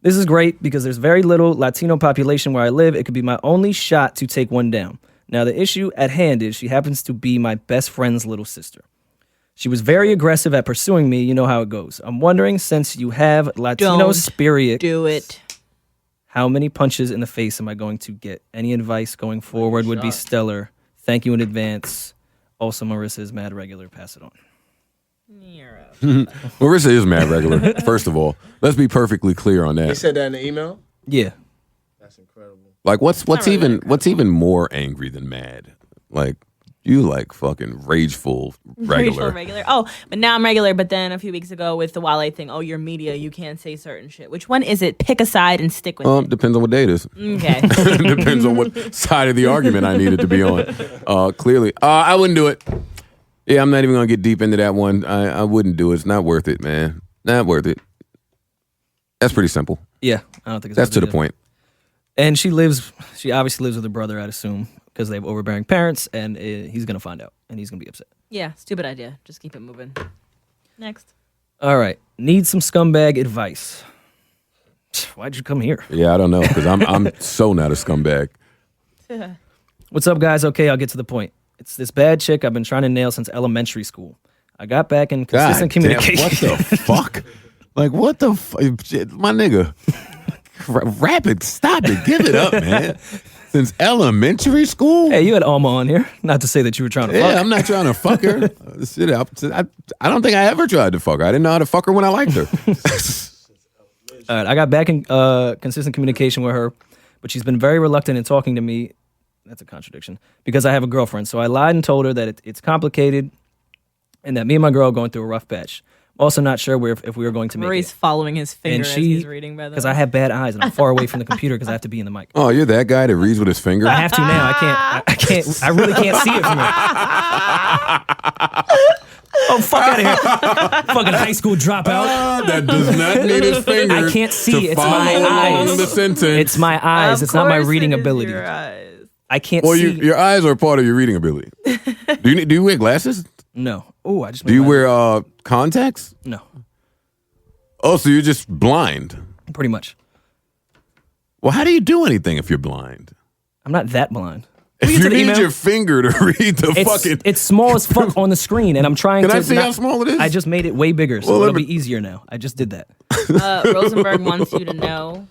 This is great because there's very little Latino population where I live. It could be my only shot to take one down. Now, the issue at hand is she happens to be my best friend's little sister. She was very aggressive at pursuing me. You know how it goes. I'm wondering, since you have Latino spirit, do it. How many punches in the face am I going to get? Any advice going forward would be stellar. Thank you in advance. Also, Marissa is mad regular. Pass it on. Marissa is mad regular, first of all. Let's be perfectly clear on that. They said that in the email? Yeah. That's incredible. Like, what's even more angry than mad? Like, you like fucking rageful regular. Oh, but now I'm regular. But then a few weeks ago with the Wale thing, you're media, you can't say certain shit. Which one is it? Pick a side and stick with it. Depends on what day it is. Okay. Depends on what side of the argument I needed to be on. Clearly. I wouldn't do it. Yeah, I'm not even going to get deep into that one. I wouldn't do it. It's not worth it, man. Not worth it. That's pretty simple. Yeah, I don't think it's that's to the point. And she obviously lives with her brother, I'd assume, because they have overbearing parents, and he's going to find out, and he's going to be upset. Yeah, stupid idea. Just keep it moving. Next. All right. Need some scumbag advice. Why'd you come here? Yeah, I don't know, because I'm so not a scumbag. What's up, guys? Okay, I'll get to the point. It's this bad chick I've been trying to nail since elementary school. I got back in consistent communication. What the fuck? Like, what the fuck? My nigga. Rapid, stop it. Give it up, man. Since elementary school? Hey, you had Alma on here. Not to say that you were trying to fuck her. Yeah, I'm not trying to fuck her. Shit, I don't think I ever tried to fuck her. I didn't know how to fuck her when I liked her. All right, I got back in consistent communication with her, but she's been very reluctant in talking to me. That's a contradiction. Because I have a girlfriend. So I lied and told her that it's complicated and that me and my girl are going through a rough patch. Also not sure if we were going to make Marie's it. following his finger as he's reading, by the way. Because I have bad eyes and I'm far away from the computer because I have to be in the mic. Oh, you're that guy that reads with his finger? I have to now. I can't. I really can't see it from here. Oh, fuck out of here. Fucking high school dropout. That does not need his finger. I can't see. It's my along eyes. the sentence. It's my eyes. It's not my reading ability. Your eyes. I can't well, see. Your eyes are part of your reading ability. Do you wear glasses? No. Oh, I just. Do you wear contacts? No. Oh, so you're just blind? Pretty much. Well, how do you do anything if you're blind? I'm not that blind. If you the need email? your finger to read the fucking... It's small as fuck on the screen, and I'm trying to... Can I see how small it is? I just made it way bigger, so it'll be easier now. I just did that. Rosenberg wants you to know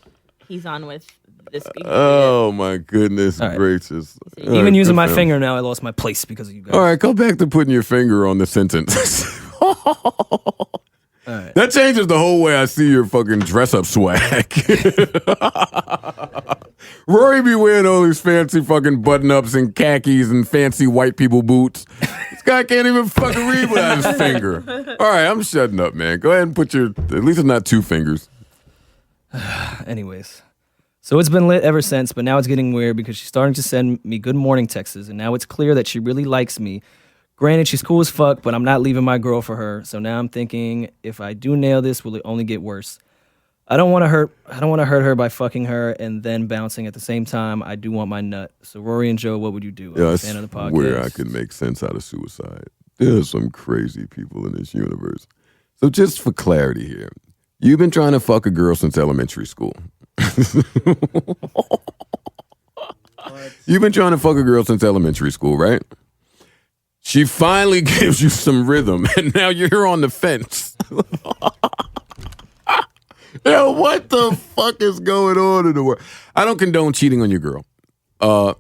he's on with this. Oh, my goodness right. gracious. Even using my finger now, I lost my place because of you guys. All right, go back to putting your finger on the sentence. Right. That changes the whole way I see your fucking dress-up swag. Rory be wearing all these fancy fucking button-ups and khakis and fancy white people boots. This guy can't even fucking read without his finger. All right, I'm shutting up, man. Go ahead and put your... At least it's not 2 fingers. Anyways. So it's been lit ever since, but now it's getting weird because she's starting to send me good morning texts, and now it's clear that she really likes me. Granted, she's cool as fuck, but I'm not leaving my girl for her. So now I'm thinking, if I do nail this, will it only get worse? I don't want to hurt her by fucking her and then bouncing at the same time. I do want my nut. So Rory and Joe, what would you do? I'm a fan of the podcast. Where I could make sense out of suicide. There's some crazy people in this universe. So just for clarity here, you've been trying to fuck a girl since elementary school. You've been trying to fuck a girl since elementary school, right? She finally gives you some rhythm, and now you're on the fence. Yo, what the fuck is going on in the world? I don't condone cheating on your girl.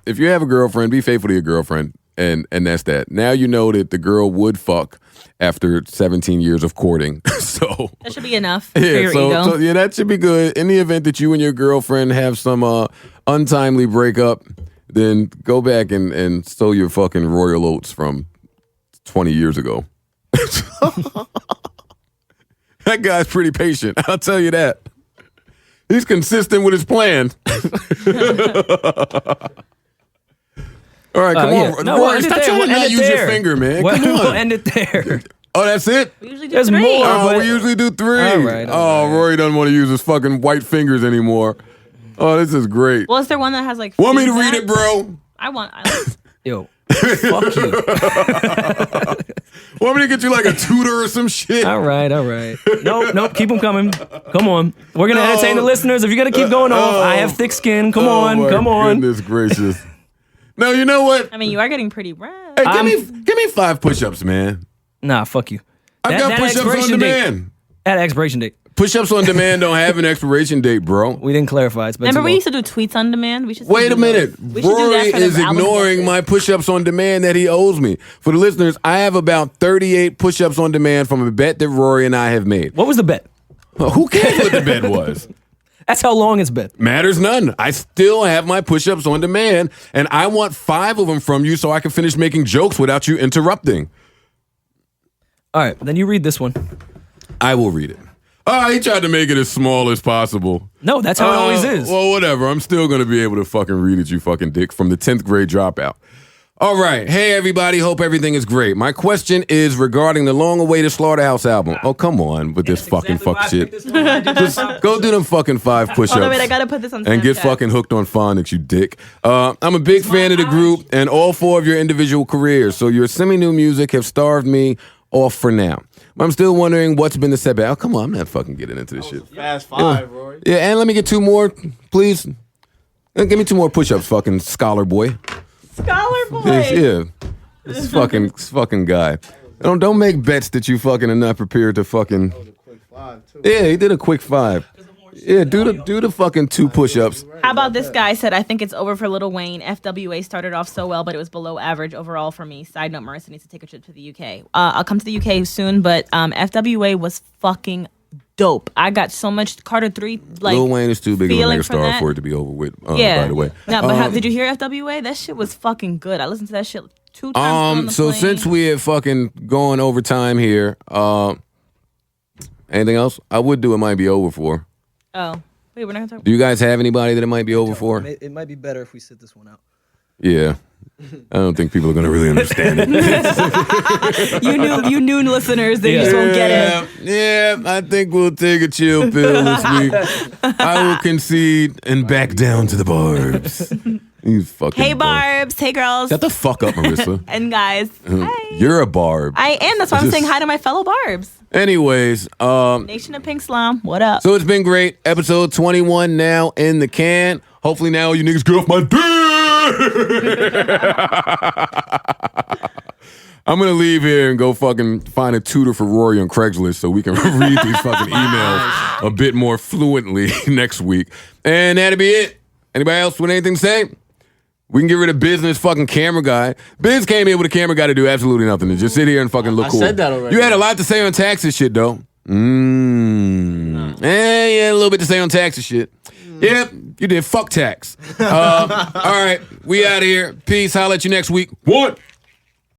If you have a girlfriend, be faithful to your girlfriend, and that's that. Now you know that the girl would fuck after 17 years of courting. So that should be enough for your ego. So yeah, that should be good. In the event that you and your girlfriend have some untimely breakup, then go back and sow your fucking royal oats from 20 years ago. That guy's pretty patient, I'll tell you that. He's consistent with his plan. All right, come on. No, Rory, stop trying to not use your finger, man. Come on. We'll end it there. Oh, that's it? We usually do There's 3. more. Oh, we usually do 3. All right. Rory doesn't want to use his fucking white fingers anymore. Oh, this is great. Well, is there one that has like... Want me to read it, bro? Yo, fuck you. Want me to get you like a tutor or some shit? All right. Nope, keep them coming. Come on. We're going to entertain the listeners. If you're going to keep going off, I have thick skin. Come on. Goodness gracious. No, you know what? I mean, you are getting pretty red. Hey, give me 5 push-ups, man. Nah, fuck you. I've got push-ups on demand. At expiration date. Push-ups on demand don't have an expiration date, bro. We didn't clarify. It's been Remember, too we long. used to do tweets on demand. We should. Wait a minute. Rory is ignoring my push-ups on demand that he owes me. For the listeners, I have about 38 push-ups on demand from a bet that Rory and I have made. What was the bet? Who cares what the bet was? That's how long it's been. Matters none. I still have my push-ups on demand, and I want 5 of them from you so I can finish making jokes without you interrupting. All right, then you read this one. I will read it. Oh, he tried to make it as small as possible. No, that's how it always is. Well, whatever. I'm still going to be able to fucking read it, you fucking dick, from the 10th grade dropout. All right. Hey, everybody. Hope everything is great. My question is regarding the long-awaited Slaughterhouse album. Oh, come on with this fucking fuck shit. Just go do them fucking 5 push-ups. Oh, wait, I got to put this on Snapchat. And get fucking hooked on phonics, you dick. I'm a big fan of the group and all 4 of your individual careers, so your semi-new music have starved me off for now. I'm still wondering what's been the setback. Oh, come on. I'm not fucking getting into this shit. Fast 5, Rory. Yeah, and let me get 2 more, please. Give me 2 more push-ups, fucking scholar boy. Scholar boy. Yeah. This fucking guy. Don't make bets that you fucking are not prepared to fucking... Quick 5, too. Yeah, he did a quick 5. Yeah, do the fucking 2 push-ups. How about this guy said, I think it's over for Lil Wayne. FWA started off so well, but it was below average overall for me. Side note, Marisa needs to take a trip to the UK. I'll come to the UK soon, but FWA was fucking dope. I got so much Carter 3, like, Lil Wayne is too big of a feeling mega from star that. for it to be over with, Yeah. by the way. No, but did you hear FWA? That shit was fucking good. I listened to that shit 2 times on the So plane. since we have fucking going over time here, anything else? I would do It Might Be Over For. Oh. Wait, we're not gonna talk Do you guys have anybody that it might be over for? It might be better if we sit this one out. Yeah. I don't think people are going to really understand it. you new listeners, they just won't get it. Yeah, I think we'll take a chill pill this week. I will concede and back down to the barbs. You fucking Hey, barb. Barbs. Hey, girls. Shut the fuck up, Marissa. And guys. Hi. You're a barb. I am. That's why I'm saying hi to my fellow Barbs. Anyways, Nation of Pink Slime. What up? so it's been great. Episode 21 now in the can. Hopefully now you niggas get off my dick. I'm going to leave here and go fucking find a tutor for Rory on Craigslist so we can read these fucking emails a bit more fluently next week. And that'll be it. Anybody else with anything to say? We can get rid of business fucking camera guy. Biz came here with a camera guy to do absolutely nothing. To just sit here and fucking look cool. I said that already. You had a lot to say on taxes shit, though. Yeah, a little bit to say on taxes shit. Yep, you did. Fuck tax. All right, we out of here. Peace. Holla at you next week. What?